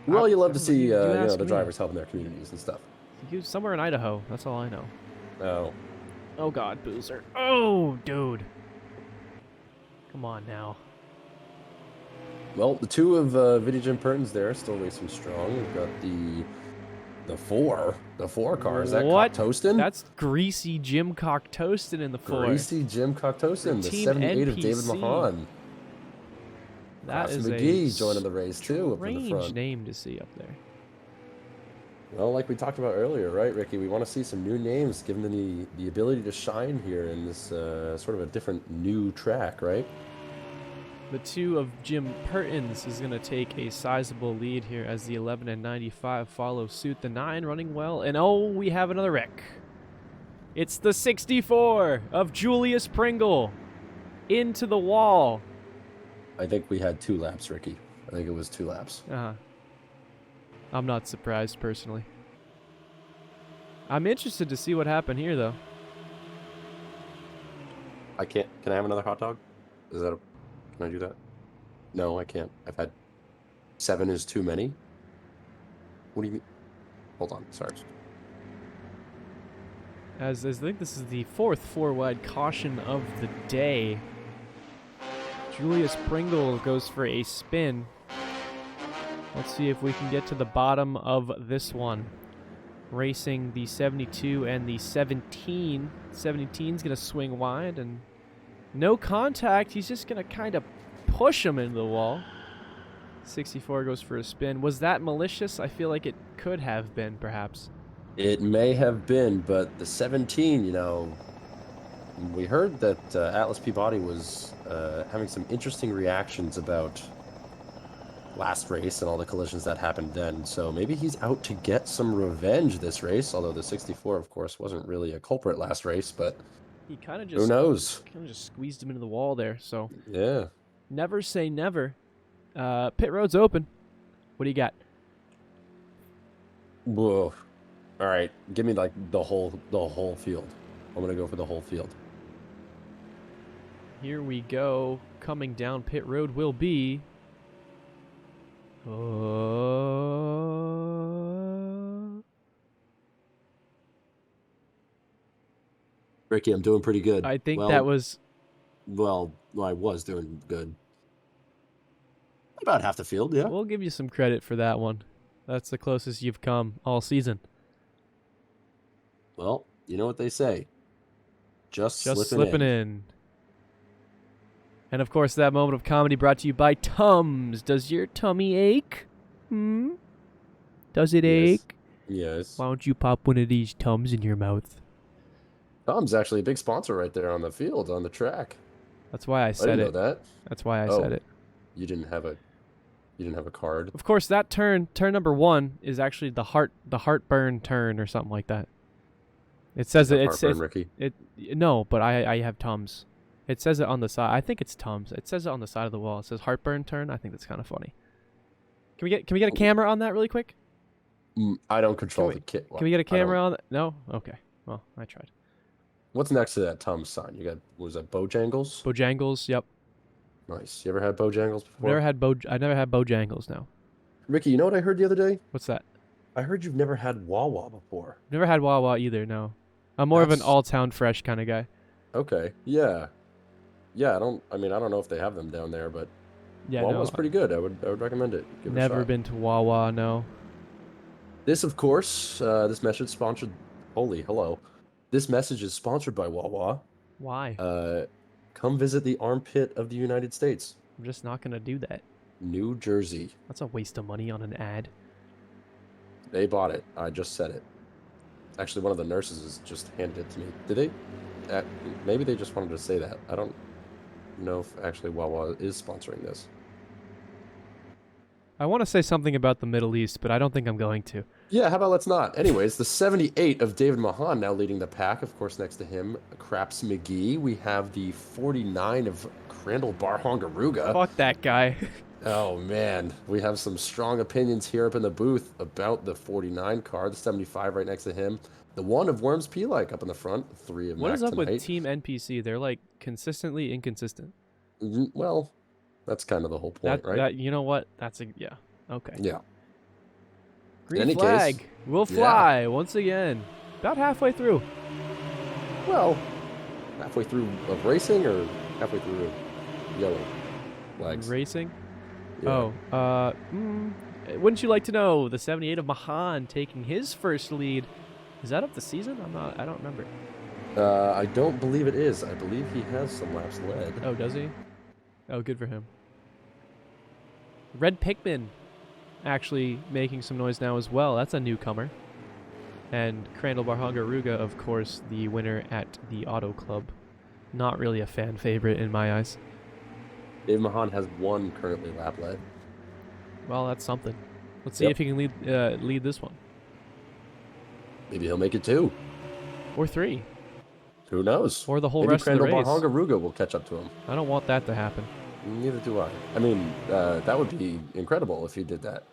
Speaker 1: Well, you love to see
Speaker 2: you ask
Speaker 1: the
Speaker 2: me.
Speaker 1: drivers helping their communities and stuff.
Speaker 2: He was somewhere in Idaho. That's all I know.
Speaker 1: Oh,
Speaker 2: Oh God, Boozer. Oh, dude. Come on now.
Speaker 1: well, the two of Vintage and Pertins there still racing strong. We've got the four cars. That
Speaker 2: What?
Speaker 1: Cock-Toastin?
Speaker 2: That's greasy Jim Cock-Toastin in the 4.
Speaker 1: Greasy Jim
Speaker 2: For
Speaker 1: Cock-Toastin, the
Speaker 2: Team
Speaker 1: 78 of David
Speaker 2: NPC.
Speaker 1: Mahan.
Speaker 2: That
Speaker 1: Klaus
Speaker 2: is
Speaker 1: McGee
Speaker 2: a
Speaker 1: joining the race too up in the
Speaker 2: strange
Speaker 1: front.
Speaker 2: name to see up there.
Speaker 1: Well, like we talked about earlier, right, Ricky? We want to see some new names, given the ability to shine here in this sort of a different new track, right?
Speaker 2: The 2 of Jim Pertins is going to take a sizable lead here as the 11 and 95 follow suit. The 9 running well, and oh, we have another wreck. It's the 64 of Julius Pringle into the wall.
Speaker 1: I think we had 2 laps, Ricky. I think it was 2 laps.
Speaker 2: I'm not surprised, personally. I'm interested to see what happened here, though.
Speaker 1: I can't. Can I have another hot dog? Can I do that? No, I can't. I've had 7 is too many. What do you mean? Hold on. Sorry.
Speaker 2: As I think this is the 4th four-wide caution of the day. Julius Pringle goes for a spin. Let's see if we can get to the bottom of this one. Racing the 72 and the 17. 17's going to swing wide and no contact. He's just going to kind of push him into the wall. 64 goes for a spin. Was that malicious? I feel like it could have been, perhaps.
Speaker 1: It may have been, but the 17, we heard that Atlas Peabody was having some interesting reactions about last race and all the collisions that happened then. So maybe he's out to get some revenge this race, although the 64, of course, wasn't really a culprit last race, but
Speaker 2: He kind of just
Speaker 1: who knows?
Speaker 2: Kind of just squeezed him into the wall there. So
Speaker 1: Yeah.
Speaker 2: never say never. Pit road's open. What do you got?
Speaker 1: Whoa. All right, give me like the whole field. I'm gonna go for the whole field.
Speaker 2: Here we go. Coming down pit road will be.
Speaker 1: Ricky, I'm doing pretty good.
Speaker 2: I think that was.
Speaker 1: Well, I was doing good. About half the field, yeah.
Speaker 2: We'll give you some credit for that one. That's the closest you've come all season.
Speaker 1: Well, you know what they say. Just
Speaker 2: slipping in. And of course, that moment of comedy brought to you by Tums. Does your tummy ache? Does it ache?
Speaker 1: Yes.
Speaker 2: Why don't you pop one of these Tums in your mouth?
Speaker 1: Tom's actually a big sponsor right there on the field, on the track.
Speaker 2: That's why I said
Speaker 1: I didn't
Speaker 2: it.
Speaker 1: know that.
Speaker 2: That's why I said it.
Speaker 1: You didn't have a card.
Speaker 2: Of course, that turn number 1 is actually the heartburn turn or something like that. It says
Speaker 1: Ricky.
Speaker 2: No, but I have Tums. It says it on the side. I think it's Tums. It says it on the side of the wall. It says heartburn turn. I think that's kind of funny. Can we get a camera on that really quick?
Speaker 1: I don't control the kit.
Speaker 2: Can we get a camera on that? No? Okay. Well, I tried.
Speaker 1: What's next to that Tums sign? You got, was that Bojangles?
Speaker 2: Bojangles, yep.
Speaker 1: Nice. You ever had Bojangles before?
Speaker 2: I never had Bojangles, no.
Speaker 1: Ricky, you know what I heard the other day?
Speaker 2: What's that?
Speaker 1: I heard you've never had Wawa before.
Speaker 2: Never had Wawa either. No, I'm more of an
Speaker 1: That's
Speaker 2: all-town fresh kind of guy.
Speaker 1: okay. Yeah. Yeah, I mean, I don't know if they have them down there, but
Speaker 2: Yeah, no,
Speaker 1: Wawa's pretty good. I would recommend it. Give it a
Speaker 2: never
Speaker 1: shot.
Speaker 2: been to Wawa. No.
Speaker 1: This, of course, this message sponsored. Holy hello. This message is sponsored by Wawa.
Speaker 2: Why?
Speaker 1: Uh, Come visit the armpit of the United States,
Speaker 2: I'm just not gonna do that.
Speaker 1: New Jersey.
Speaker 2: That's a waste of money on an ad.
Speaker 1: They bought it. I just said it. Actually, one of the nurses has just handed it to me. Did they? Maybe they just wanted to say that. I don't know if actually Wawa is sponsoring this.
Speaker 2: I want to say something about the Middle East, but I don't think I'm going to.
Speaker 1: Yeah, how about let's not? Anyways, the 78 of David Mahan now leading the pack. Of course, next to him, Craps McGee. We have the 49 of Crandall Barhongaruga.
Speaker 2: Fuck that guy.
Speaker 1: Oh, man. We have some strong opinions here up in the booth about the 49 car. The 75 right next to him. The 1 of Worms P-like up in the front. 3 of
Speaker 2: What
Speaker 1: Mac
Speaker 2: is up
Speaker 1: tonight.
Speaker 2: with Team NPC? They're like consistently inconsistent.
Speaker 1: Well, that's kind of the whole point, right?
Speaker 2: You know what? That's a yeah. Okay.
Speaker 1: Yeah.
Speaker 2: Green
Speaker 1: In any
Speaker 2: flag.
Speaker 1: case,
Speaker 2: We'll fly once again. About halfway through.
Speaker 1: well, halfway through of racing or halfway through of yellow flags?
Speaker 2: Racing.
Speaker 1: Yeah.
Speaker 2: Oh. Wouldn't you like to know the 78 of Mahan taking his first lead? Is that of the season? I don't remember.
Speaker 1: I don't believe it is. I believe he has some laps led.
Speaker 2: Oh, does he? Oh, good for him. Red Pikmin actually making some noise now as well. That's a newcomer. And Crandall Barhongaruga, of course, the winner at the Auto Club. Not really a fan favorite in my eyes.
Speaker 1: Dave Mahan has 1 currently lap led.
Speaker 2: Well, that's something. Let's see if he can lead this one.
Speaker 1: Maybe he'll make it 2.
Speaker 2: Or 3.
Speaker 1: Who knows?
Speaker 2: Or the whole
Speaker 1: Maybe
Speaker 2: rest of the
Speaker 1: Crandall
Speaker 2: race.
Speaker 1: Barhongaruga will catch up to him.
Speaker 2: I don't want that to happen.
Speaker 1: Neither do I. I mean, that would be incredible if he did that.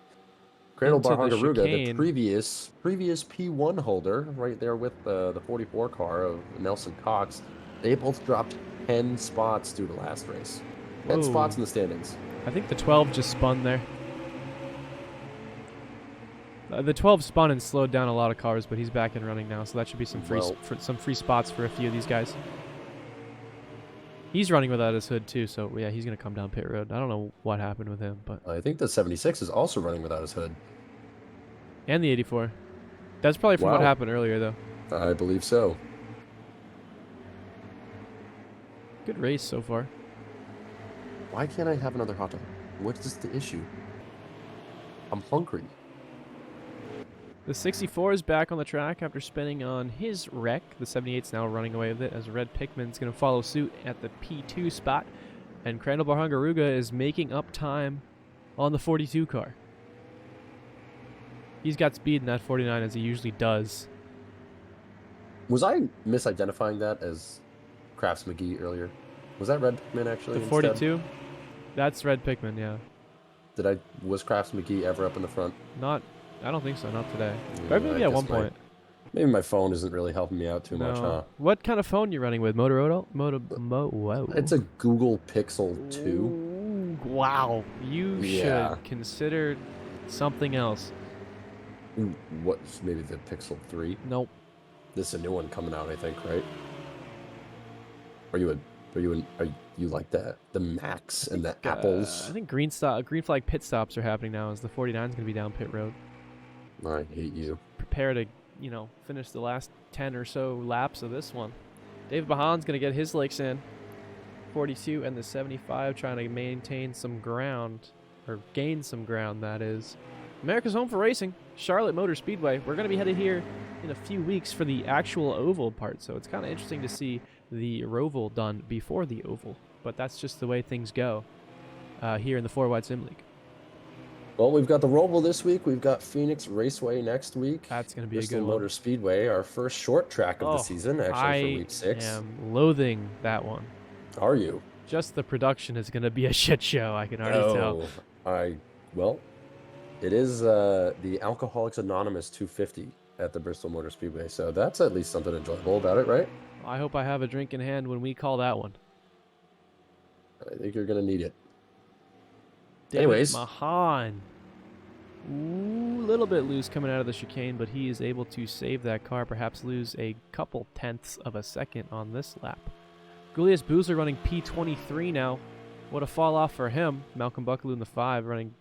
Speaker 1: Crandall
Speaker 2: Into the
Speaker 1: Barhongaruga, the
Speaker 2: chicane.
Speaker 1: previous P1 holder, right there with the 44 car of Nelson Cox. They both dropped 10 spots due to last race. 10
Speaker 2: Whoa.
Speaker 1: spots in the standings.
Speaker 2: I think the 12 just spun there. The 12 spun and slowed down a lot of cars, but he's back and running now, so that should be some free spots for a few of these guys. He's running without his hood too, so yeah, he's gonna come down pit road. I don't know what happened with him, but
Speaker 1: I think the 76 is also running without his hood.
Speaker 2: and the 84. That's probably from what
Speaker 1: Wow.
Speaker 2: happened earlier, though.
Speaker 1: I believe so.
Speaker 2: Good race so far.
Speaker 1: Why can't I have another hot dog? What is the issue? I'm hungry.
Speaker 2: The 64 is back on the track after spinning on his wreck. The 78's now running away with it as Red Pikmin's going to follow suit at the P2 spot. And Crandall Barhongaruga is making up time on the 42 car. He's got speed in that 49 as he usually does.
Speaker 1: Was I misidentifying that as Crafts McGee earlier? Was that Red Pikmin actually?
Speaker 2: The 42? That's Red Pikmin, yeah.
Speaker 1: Was Crafts McGee ever up in the front?
Speaker 2: I don't think so, not today.
Speaker 1: Yeah,
Speaker 2: Or maybe
Speaker 1: I
Speaker 2: at one
Speaker 1: guess my-
Speaker 2: point.
Speaker 1: Maybe my phone isn't really helping me out too much,
Speaker 2: No.
Speaker 1: huh?
Speaker 2: What kind of phone you running with? Motorola? Whoa.
Speaker 1: It's a Google Pixel 2.
Speaker 2: Ooh, wow. You
Speaker 1: Yeah.
Speaker 2: should consider something else.
Speaker 1: What's maybe the Pixel 3?
Speaker 2: Nope.
Speaker 1: This is a new one coming out, I think, right? Are you like the Macs and the Apples?
Speaker 2: I think green flag pit stops are happening now as the 49's going to be down pit road.
Speaker 1: I hate you.
Speaker 2: Prepare to, finish the last 10 or so laps of this one. Dave Mahan's going to get his licks in. 42 and the 75 trying to maintain some ground, or gain some ground, that is. America's home for racing, Charlotte Motor Speedway. We're going to be headed here in a few weeks for the actual oval part, so it's kind of interesting to see the Roval done before the oval. But that's just the way things go here in the 4-wide Sim League.
Speaker 1: Well, we've got the Roval this week. We've got Phoenix Raceway next week.
Speaker 2: That's going to be a
Speaker 1: Bristol
Speaker 2: good one.
Speaker 1: Motor Speedway, our first short track of the season, actually, for week 6.
Speaker 2: I am loathing that one.
Speaker 1: Are you?
Speaker 2: Just the production is going to be a shit show, I can already tell.
Speaker 1: Well, it is the Alcoholics Anonymous 250 at the Bristol Motor Speedway, so that's at least something enjoyable about it, right?
Speaker 2: I hope I have a drink in hand when we call that one.
Speaker 1: I think you're going to need it.
Speaker 2: David
Speaker 1: Anyways.
Speaker 2: Mahan. Ooh, little bit loose coming out of the chicane, but he is able to save that car, perhaps lose a couple tenths of a second on this lap. Julius Boozler running P23 now. What a fall off for him. Malcolm Buckaloo in the 5 running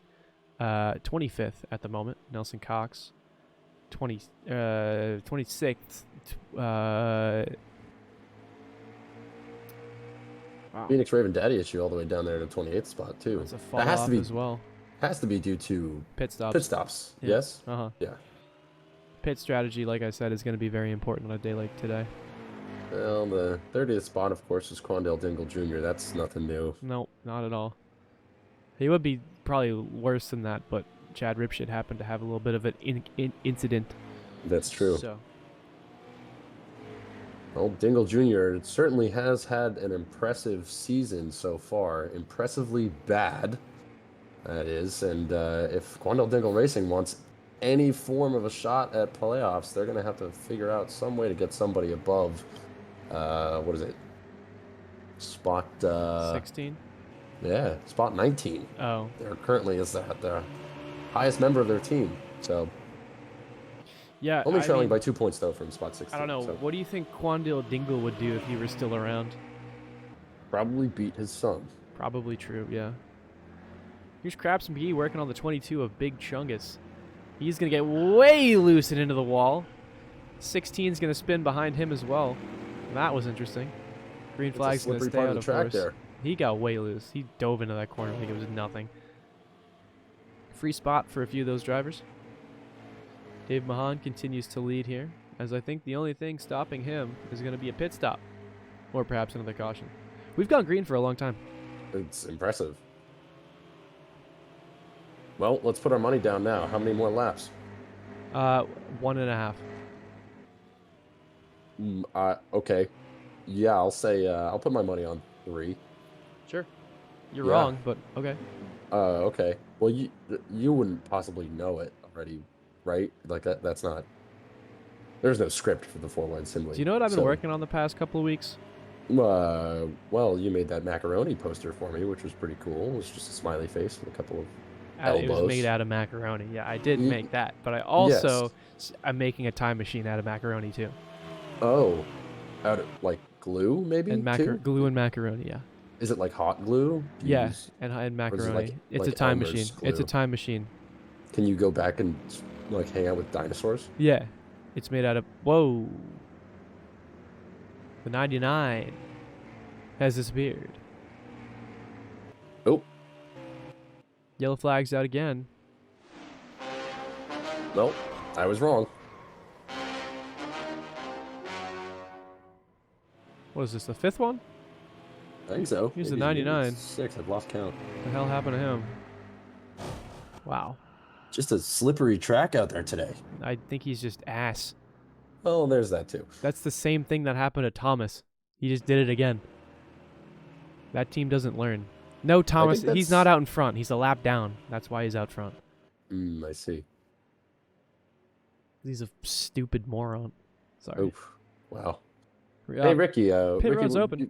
Speaker 2: 25th at the moment. Nelson Cox 26th. Wow.
Speaker 1: Phoenix Raven Daddy issue all the way down there to 28th spot too.
Speaker 2: That's a fall
Speaker 1: that has
Speaker 2: off
Speaker 1: to be,
Speaker 2: as well.
Speaker 1: Has to be due to
Speaker 2: Pit stops.
Speaker 1: Pit stops.
Speaker 2: Yeah.
Speaker 1: Yes.
Speaker 2: Yeah. Pit strategy, like I said, is going to be very important on a day like today.
Speaker 1: Well, the 30th spot, of course, is Quandale Dingle Jr. That's nothing new.
Speaker 2: Nope, not at all. He would be probably worse than that, but Chad Ripshit happened to have a little bit of an incident.
Speaker 1: That's true.
Speaker 2: So.
Speaker 1: Well, Dingle Jr. certainly has had an impressive season so far. Impressively bad, that is. And if Quandale Dingle Racing wants any form of a shot at playoffs, they're going to have to figure out some way to get somebody above, what is it? Spot...
Speaker 2: 16?
Speaker 1: Yeah, spot 19.
Speaker 2: Oh.
Speaker 1: There currently is the highest member of their team. So...
Speaker 2: Yeah,
Speaker 1: only trailing by 2 points, though, from spot 16.
Speaker 2: I don't know.
Speaker 1: So.
Speaker 2: What do you think Quandale Dingle would do if he were still around?
Speaker 1: Probably beat his son.
Speaker 2: Probably true, yeah. Here's Craps McGee working on the 22 of Big Chungus. He's going to get way loose and into the wall. 16 is going to spin behind him as well. That was interesting. Green flag's going to stay out, of course. There. He got way loose. He dove into that corner like it was nothing. Free spot for a few of those drivers. Dave Mahan continues to lead here, as I think the only thing stopping him is going to be a pit stop, or perhaps another caution. We've gone green for a long time.
Speaker 1: It's impressive. Well, let's put our money down now. How many more laps?
Speaker 2: 1.5.
Speaker 1: Okay. Yeah, I'll say, I'll put my money on 3.
Speaker 2: Sure. You're wrong, but okay.
Speaker 1: Okay. Well, you wouldn't possibly know it already, right? Like, that's not... There's no script for the 4-wide sim league.
Speaker 2: Do you know what I've been working on the past couple of weeks?
Speaker 1: Well, you made that macaroni poster for me, which was pretty cool. It was just a smiley face with a couple of elbows.
Speaker 2: It was made out of macaroni. Yeah, I did make that. But I also... Yes. I'm making a time machine out of macaroni, too.
Speaker 1: Oh. Out of, like, glue, maybe,
Speaker 2: glue and macaroni, yeah.
Speaker 1: Is it like hot glue?
Speaker 2: Yeah, and macaroni. It's a time machine. Glue? It's a time machine.
Speaker 1: Can you go back and, like, hang out with dinosaurs?
Speaker 2: Yeah. It's made out of... Whoa. The 99 has disappeared.
Speaker 1: Oh.
Speaker 2: Yellow flag's out again.
Speaker 1: Nope. I was wrong.
Speaker 2: What is this, the 5th one?
Speaker 1: I think so.
Speaker 2: Here's the 99.
Speaker 1: 6. I've lost count.
Speaker 2: What the hell happened to him? Wow.
Speaker 1: Just a slippery track out there today.
Speaker 2: I think he's just ass.
Speaker 1: Oh, there's that too.
Speaker 2: That's the same thing that happened to Thomas. He just did it again. That team doesn't learn. No, Thomas, he's not out in front. He's a lap down. That's why he's out front.
Speaker 1: I see.
Speaker 2: He's a stupid moron. Sorry.
Speaker 1: Oof. Wow. Hey, Ricky.
Speaker 2: Pit road's open.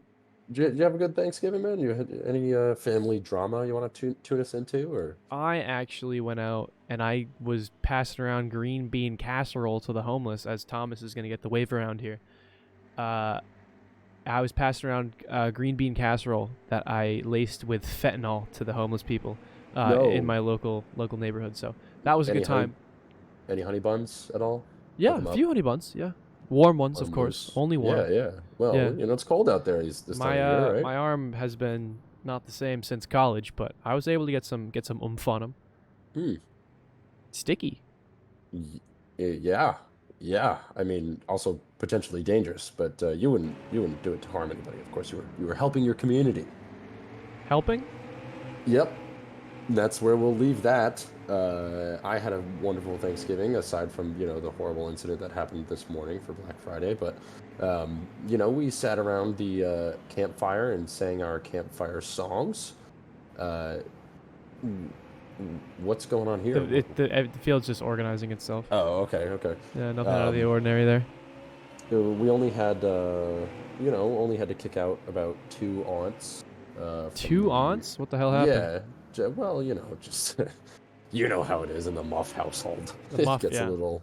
Speaker 1: Did you have a good Thanksgiving, man? You had any family drama you want to tune us into, or? I
Speaker 2: actually went out and I was passing around green bean casserole to the homeless, as Thomas is going to get the wave around here. I was passing around green bean casserole that I laced with fentanyl to the homeless people in my local neighborhood. So that was a good time.
Speaker 1: Any honey buns at all?
Speaker 2: Yeah, a few honey buns. Yeah. Warm ones, of course. Only warm.
Speaker 1: Yeah. Well, you know, it's cold out there this time of year, right?
Speaker 2: My arm has been not the same since college, but I was able to get some oomph on them. Sticky.
Speaker 1: Yeah. I mean, also potentially dangerous, but you wouldn't do it to harm anybody. Of course, you were helping your community.
Speaker 2: Helping?
Speaker 1: Yep. That's where we'll leave that. I had a wonderful Thanksgiving, aside from, the horrible incident that happened this morning for Black Friday. But, we sat around the campfire and sang our campfire songs. What's going on here?
Speaker 2: The field's just organizing itself.
Speaker 1: Oh, okay.
Speaker 2: Yeah, nothing out of the ordinary there.
Speaker 1: We only had, only had to kick out about 2 aunts.
Speaker 2: 2 aunts? What the hell happened?
Speaker 1: Yeah. Well, just You know how it is in the Muff household.
Speaker 2: The
Speaker 1: It
Speaker 2: muff,
Speaker 1: gets a
Speaker 2: yeah.
Speaker 1: little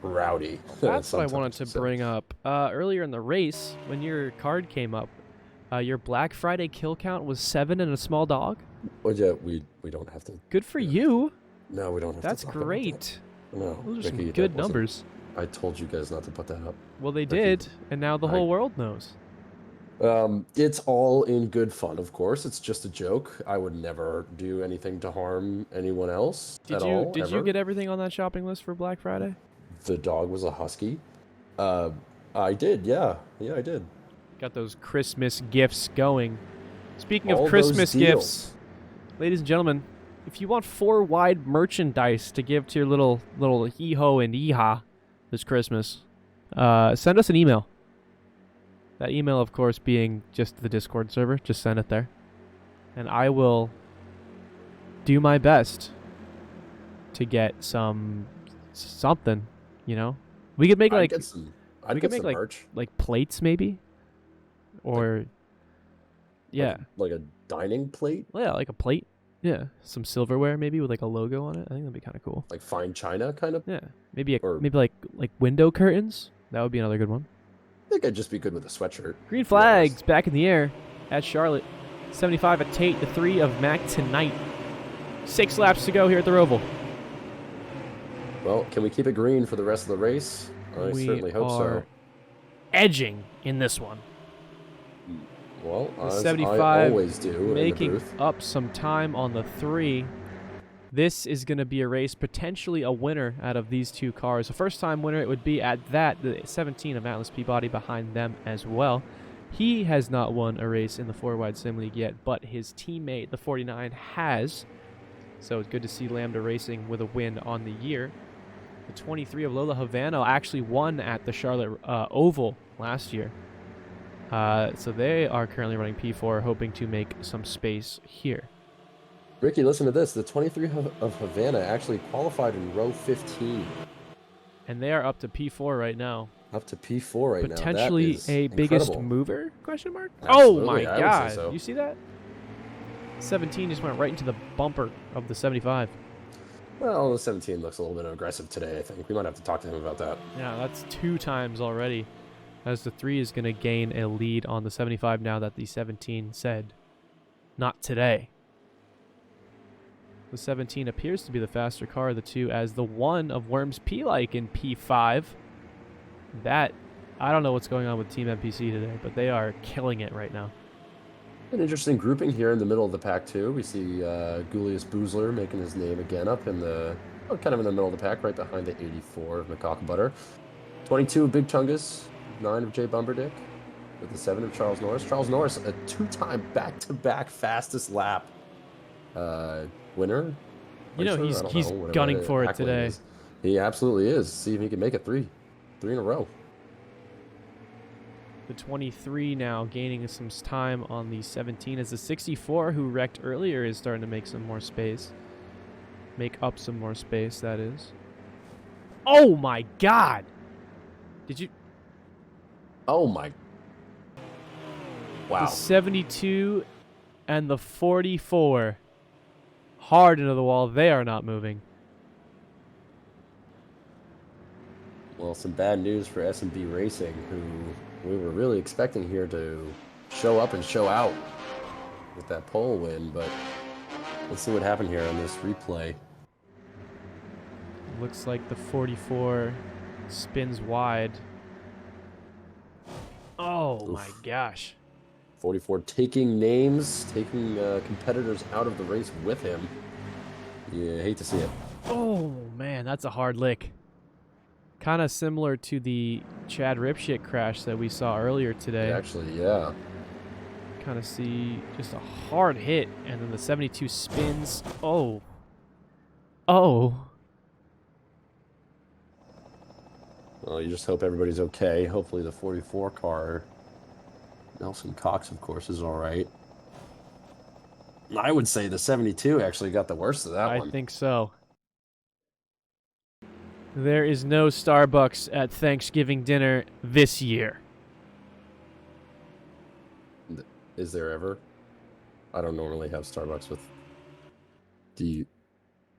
Speaker 1: rowdy
Speaker 2: That's what I wanted
Speaker 1: sometimes.
Speaker 2: to
Speaker 1: So,
Speaker 2: bring up. Earlier in the race, when your card came up, your Black Friday kill count was 7 and a small dog.
Speaker 1: well, yeah, we don't have to.
Speaker 2: Good for
Speaker 1: We don't have
Speaker 2: you.
Speaker 1: no, we don't have to
Speaker 2: That's
Speaker 1: talk about that.
Speaker 2: great.
Speaker 1: No,
Speaker 2: Those are some
Speaker 1: Ricky, that
Speaker 2: good
Speaker 1: wasn't.
Speaker 2: numbers.
Speaker 1: I told you guys not to put that up.
Speaker 2: Well, they
Speaker 1: Ricky,
Speaker 2: did, and now the
Speaker 1: I
Speaker 2: whole world knows.
Speaker 1: It's all in good fun, of course. It's just a joke. I would never do anything to harm anyone else
Speaker 2: Did
Speaker 1: at
Speaker 2: you
Speaker 1: all,
Speaker 2: did you
Speaker 1: ever.
Speaker 2: get everything on that shopping list for Black Friday?
Speaker 1: The dog was a husky. Uh, I did, yeah. Yeah, I did.
Speaker 2: Got those Christmas gifts going. Speaking of
Speaker 1: All those
Speaker 2: Christmas gifts,
Speaker 1: deals.
Speaker 2: ladies and gentlemen, if you want 4 wide merchandise to give to your little hee-ho and hee-ha this Christmas, send us an email. That email, of course, being just the Discord server. Just send it there. And I will do my best to get something, you know? We could make
Speaker 1: I'd
Speaker 2: like
Speaker 1: get some. I'd
Speaker 2: we could
Speaker 1: get
Speaker 2: make
Speaker 1: some merch.
Speaker 2: like plates maybe, or yeah,
Speaker 1: Like a dining plate,
Speaker 2: well, yeah, like a plate. Yeah, some silverware maybe with like a logo on it. I think that'd be kind of cool.
Speaker 1: like fine china, kind of.
Speaker 2: Yeah, maybe
Speaker 1: Or
Speaker 2: maybe like window curtains. That would be another good one.
Speaker 1: I think I'd just be good with a sweatshirt.
Speaker 2: Green flags back in the air at Charlotte. 75 at Tate, the 3 of Mac tonight. 6 laps to go here at the Roval.
Speaker 1: Well, can we keep it green for the rest of the race? I
Speaker 2: We
Speaker 1: certainly hope so.
Speaker 2: are edging in this one.
Speaker 1: Well,
Speaker 2: The
Speaker 1: as
Speaker 2: 75
Speaker 1: I always do in the
Speaker 2: making
Speaker 1: booth.
Speaker 2: up some time on the 3. This is going to be a race, potentially a winner out of these 2 cars. A first-time winner it would be at that, the 17 of Atlas Peabody behind them as well. He has not won a race in the 4-wide sim league yet, but his teammate, the 49, has. So it's good to see Lambda Racing with a win on the year. The 23 of Lola Havana actually won at the Charlotte Oval last year. So they are currently running P4, hoping to make some space here.
Speaker 1: Ricky, listen to this. The 23 of Havana actually qualified in row 15.
Speaker 2: And they are up to P4 right now.
Speaker 1: Up to P4 right now.
Speaker 2: Potentially
Speaker 1: That is
Speaker 2: a biggest
Speaker 1: incredible.
Speaker 2: mover? Question mark.
Speaker 1: Absolutely,
Speaker 2: Oh my
Speaker 1: I would say
Speaker 2: God!
Speaker 1: so.
Speaker 2: You see that? 17 just went right into the bumper of the 75.
Speaker 1: Well, the 17 looks a little bit aggressive today, I think. We might have to talk to him about that.
Speaker 2: Yeah, that's 2 times already. As the 3 is going to gain a lead on the 75 now that the 17 said, not today. The 17 appears to be the faster car of the 2, as the 1 of Worms P-like in P5. That, I don't know what's going on with Team NPC today, but they are killing it right now.
Speaker 1: An interesting grouping here in the middle of the pack, too. We see Julius Boozler making his name again up in the, kind of in the middle of the pack, right behind the 84 of McCock Butter. 22 of Big Chungus, 9 of Jay Bumberdick, with the 7 of Charles Norris. Charles Norris, a 2-time back-to-back fastest lap winner.
Speaker 2: You know,
Speaker 1: racer?
Speaker 2: he's
Speaker 1: whatever
Speaker 2: gunning
Speaker 1: the
Speaker 2: for it
Speaker 1: accolade
Speaker 2: today.
Speaker 1: is. He absolutely is. See if he can make it 3 in a row.
Speaker 2: The 23 now gaining some time on the 17, as the 64 who wrecked earlier is starting to make some more space. Make up some more space, that is. Oh my God! Did you...
Speaker 1: Oh my. Wow.
Speaker 2: The 72 and the 44. Hard into the wall. They are not moving.
Speaker 1: Well, some bad news for S&B Racing, who we were really expecting here to show up and show out with that pole win, but let's see what happened here on this replay.
Speaker 2: Looks like the 44 spins wide. Oh my gosh.
Speaker 1: 44 taking names, taking competitors out of the race with him. Yeah, hate to see it.
Speaker 2: Oh man, that's a hard lick. Kind of similar to the Chad Ripshit crash that we saw earlier today.
Speaker 1: Actually, yeah.
Speaker 2: Kind of see just a hard hit, and then the 72 spins. Oh. Oh.
Speaker 1: Well, you just hope everybody's okay. Hopefully the 44 car, Nelson Cox, of course, is all right. I would say the 72 actually got the worst of that one.
Speaker 2: I think so. There is no Starbucks at Thanksgiving dinner this year.
Speaker 1: Is there ever? I don't normally have Starbucks with. Do you?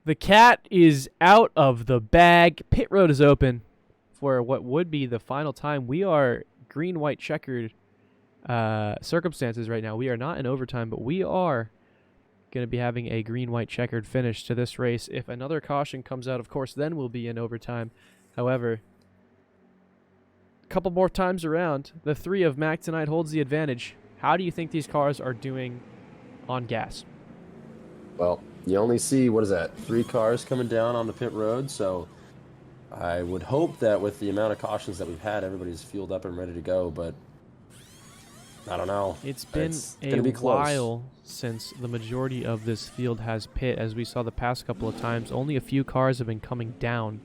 Speaker 2: The cat is out of the bag. Pit road is open for what would be the final time. We are green-white checkered circumstances right now. We are not in overtime, but we are going to be having a green-white checkered finish to this race. If another caution comes out, of course, then we'll be in overtime. However, a couple more times around, the 3 of Mac tonight holds the advantage. How do you think these cars are doing on gas?
Speaker 1: Well, you only see, 3 cars coming down on the pit road, so I would hope that with the amount of cautions that we've had, everybody's fueled up and ready to go, but I don't know.
Speaker 2: It's been
Speaker 1: gonna be
Speaker 2: while since the majority of this field has pit, as we saw the past couple of times. Only a few cars have been coming down.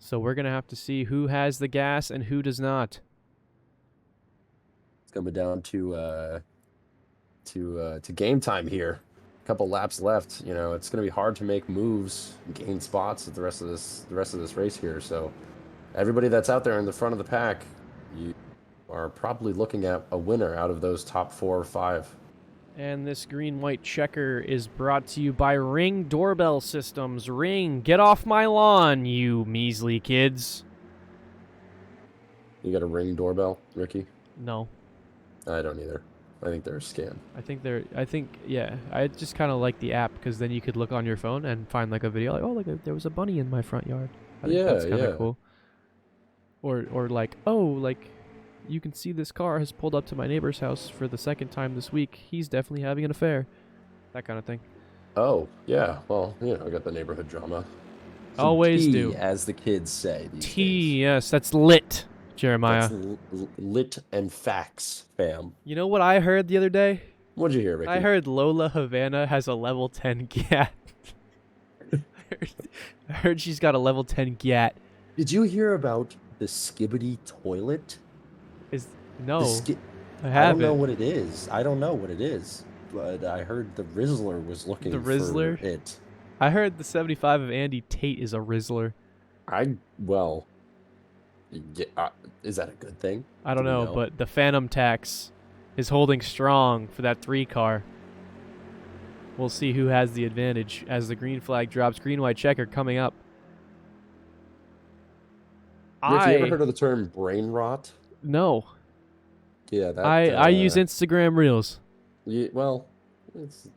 Speaker 2: So we're going to have to see who has the gas and who does not.
Speaker 1: It's coming down to game time here. A couple laps left. You know, it's going to be hard to make moves, gain spots at the rest of this race here. So everybody that's out there in the front of the pack, you are probably looking at a winner out of those top 4 or 5.
Speaker 2: And this green-white checker is brought to you by Ring Doorbell Systems. Ring, get off my lawn, you measly kids.
Speaker 1: You got a Ring doorbell, Ricky?
Speaker 2: No.
Speaker 1: I don't either. I think they're a scam.
Speaker 2: Yeah. I just kind of like the app because then you could look on your phone and find like a video like, oh, there was a bunny in my front yard. I think that's kind of cool. Or like, oh, like, you can see this car has pulled up to my neighbor's house for the 2nd time this week. He's definitely having an affair. That kind of thing.
Speaker 1: Oh, yeah. Well, you know, I got the neighborhood drama. Some
Speaker 2: Always
Speaker 1: tea,
Speaker 2: do.
Speaker 1: as the kids say these days.
Speaker 2: Yes, that's lit, Jeremiah.
Speaker 1: That's lit and facts, fam.
Speaker 2: You know what I heard the other day?
Speaker 1: What'd you hear, Ricky?
Speaker 2: I heard Lola Havana has a level 10 GAT. I heard she's got a level 10 GAT.
Speaker 1: Did you hear about the Skibbity toilet?
Speaker 2: No, I haven't.
Speaker 1: I don't know what it is. But I heard the Rizzler was looking for it.
Speaker 2: I heard the 75 of Andy Tate is a Rizzler.
Speaker 1: Is that a good thing?
Speaker 2: I don't know, but the Phantom Tax is holding strong for that 3 car. We'll see who has the advantage as the green flag drops. Green-white checker coming up.
Speaker 1: Rick, you ever heard of the term brain rot?
Speaker 2: No.
Speaker 1: Yeah, that.
Speaker 2: I use Instagram Reels.
Speaker 1: Well, it's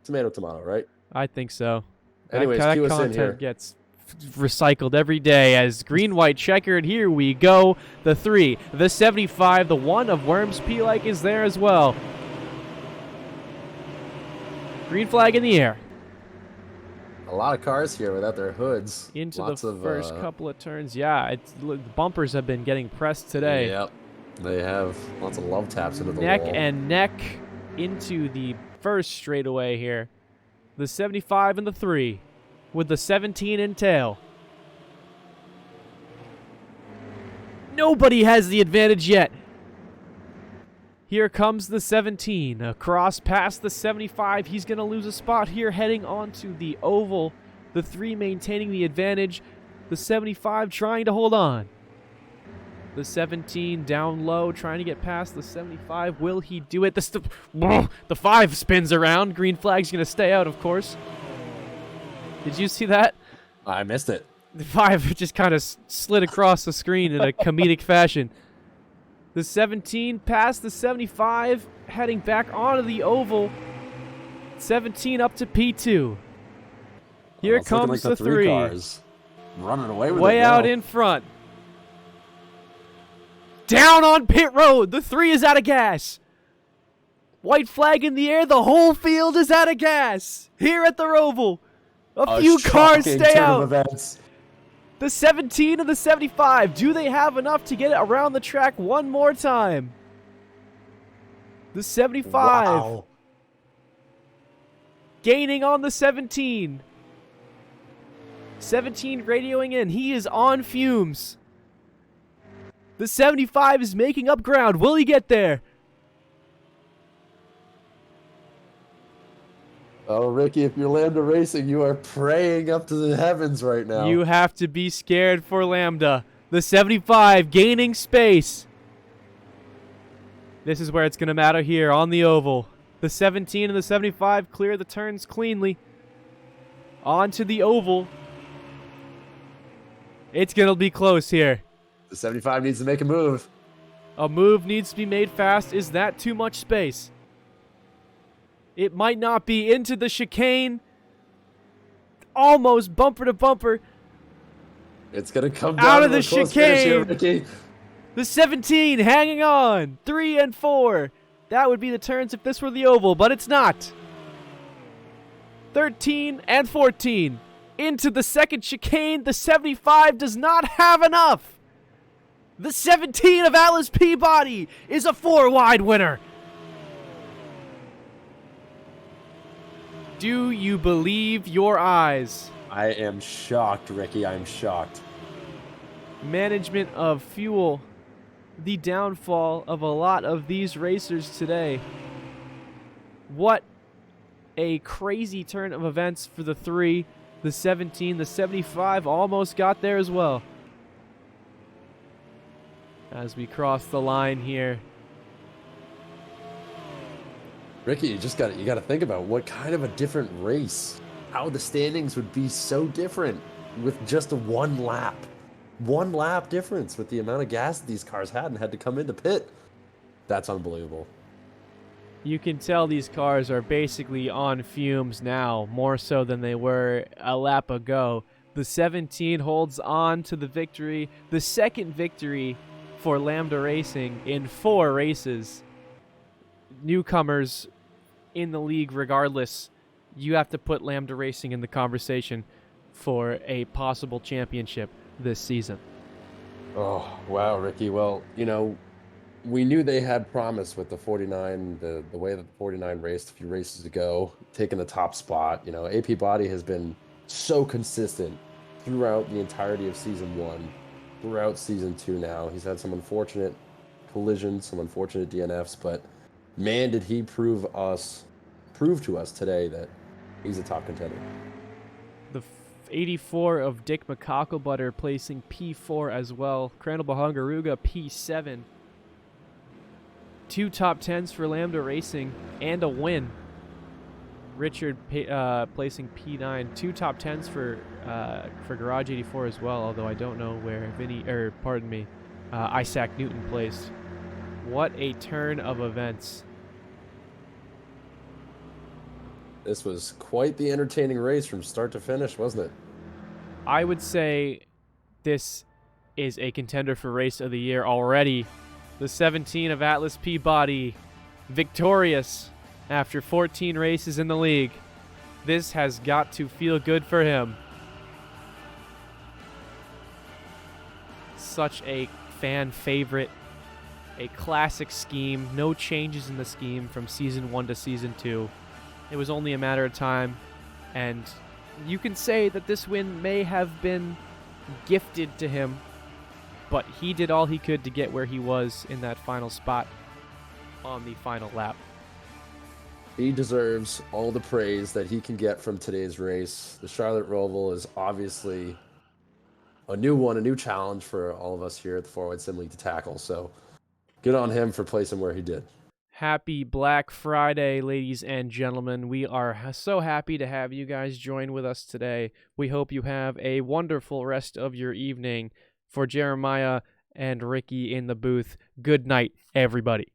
Speaker 1: tomato, right?
Speaker 2: I think so.
Speaker 1: Anyways,
Speaker 2: that
Speaker 1: cue us in here.
Speaker 2: content gets recycled every day as green-white checkered. Here we go. The 3, the 75, the 1 of Worms P-like is there as well. Green flag in the air.
Speaker 1: A lot of cars here without their hoods.
Speaker 2: Into the first couple of turns. Yeah, the bumpers have been getting pressed today.
Speaker 1: Yep, they have lots of love taps into the wall.
Speaker 2: Neck and neck into the first straightaway here. The 75 and the 3 with the 17 in tail. Nobody has the advantage yet. Here comes the 17. Across past the 75. He's going to lose a spot here heading onto the oval. The 3 maintaining the advantage. The 75 trying to hold on. The 17 down low trying to get past the 75. Will he do it? The 5 spins around. Green flag's going to stay out, of course. Did you see that?
Speaker 1: I missed it.
Speaker 2: The 5 just kind of slid across the screen in a comedic fashion. The 17 past the 75, heading back onto the oval. 17 up to P2. Here comes
Speaker 1: like
Speaker 2: the 3.
Speaker 1: Cars running away with
Speaker 2: Way
Speaker 1: it
Speaker 2: out in front. Down on pit road. The 3 is out of gas. White flag in the air. The whole field is out of gas. Here at the Roval. A few cars stay out. The 17 and the 75. Do they have enough to get it around the track one more time? The 75.
Speaker 1: Wow.
Speaker 2: Gaining on the 17. 17 radioing in. He is on fumes. The 75 is making up ground. Will he get there?
Speaker 1: Oh, Ricky, if you're Lambda Racing, you are praying up to the heavens right now.
Speaker 2: You have to be scared for Lambda. The 75 gaining space. This is where it's going to matter here on the oval. The 17 and the 75 clear the turns cleanly. onto the oval. It's going to be close here.
Speaker 1: The 75 needs to make a move.
Speaker 2: A move needs to be made fast. Is that too much space? It might not be. Into the chicane. Almost bumper to bumper.
Speaker 1: It's going to come down
Speaker 2: Out
Speaker 1: to
Speaker 2: of the
Speaker 1: a close finish here,
Speaker 2: chicane.
Speaker 1: Ricky.
Speaker 2: The 17 hanging on. 3 and 4. That would be the turns if this were the oval, but it's not. 13 and 14. Into the second chicane. The 75 does not have enough. The 17 of Alice Peabody is a 4-wide winner. Do you believe your eyes?
Speaker 1: I am shocked, Ricky. I'm shocked.
Speaker 2: Management of fuel. The downfall of a lot of these racers today. What a crazy turn of events for the 3. The 17, the 75 almost got there as well. As we cross the line here.
Speaker 1: Ricky, you got to think about what kind of a different race. How the standings would be so different with just a one lap difference with the amount of gas that these cars had and had to come into pit. That's unbelievable.
Speaker 2: You can tell these cars are basically on fumes now, more so than they were a lap ago. The 17 holds on to the victory, the second victory for Lambda Racing in 4 races. Newcomers in the league regardless, you have to put Lambda Racing in the conversation for a possible championship this season.
Speaker 1: Oh, wow, Ricky. Well, we knew they had promise with the 49, the way that the 49 raced a few races ago, taking the top spot. AP Body has been so consistent throughout the entirety of Season 1, throughout Season 2 now. He's had some unfortunate collisions, some unfortunate DNFs, but man, did he prove to us today that he's a top contender.
Speaker 2: The 84 of Dick McCocklebutter placing P4 as well. Crandall Bahungaruga P7. 2 top 10s for Lambda Racing and a win. Richard placing P9. 2 top 10s for Garage 84 as well, although I don't know where Isaac Newton placed. What a turn of events.
Speaker 1: This was quite the entertaining race from start to finish, wasn't it?
Speaker 2: I would say this is a contender for Race of the Year already. The 17 of Atlas Peabody, victorious after 14 races in the league. This has got to feel good for him. Such a fan favorite, a classic scheme, no changes in the scheme from Season 1 to Season 2. It was only a matter of time, and you can say that this win may have been gifted to him, but he did all he could to get where he was in that final spot on the final lap.
Speaker 1: He deserves all the praise that he can get from today's race. The Charlotte Roval is obviously a new challenge for all of us here at the Forward Sim League to tackle, so good on him for placing where he did.
Speaker 2: Happy Black Friday, ladies and gentlemen. We are so happy to have you guys join with us today. We hope you have a wonderful rest of your evening. For Jeremiah and Ricky in the booth, good night, everybody.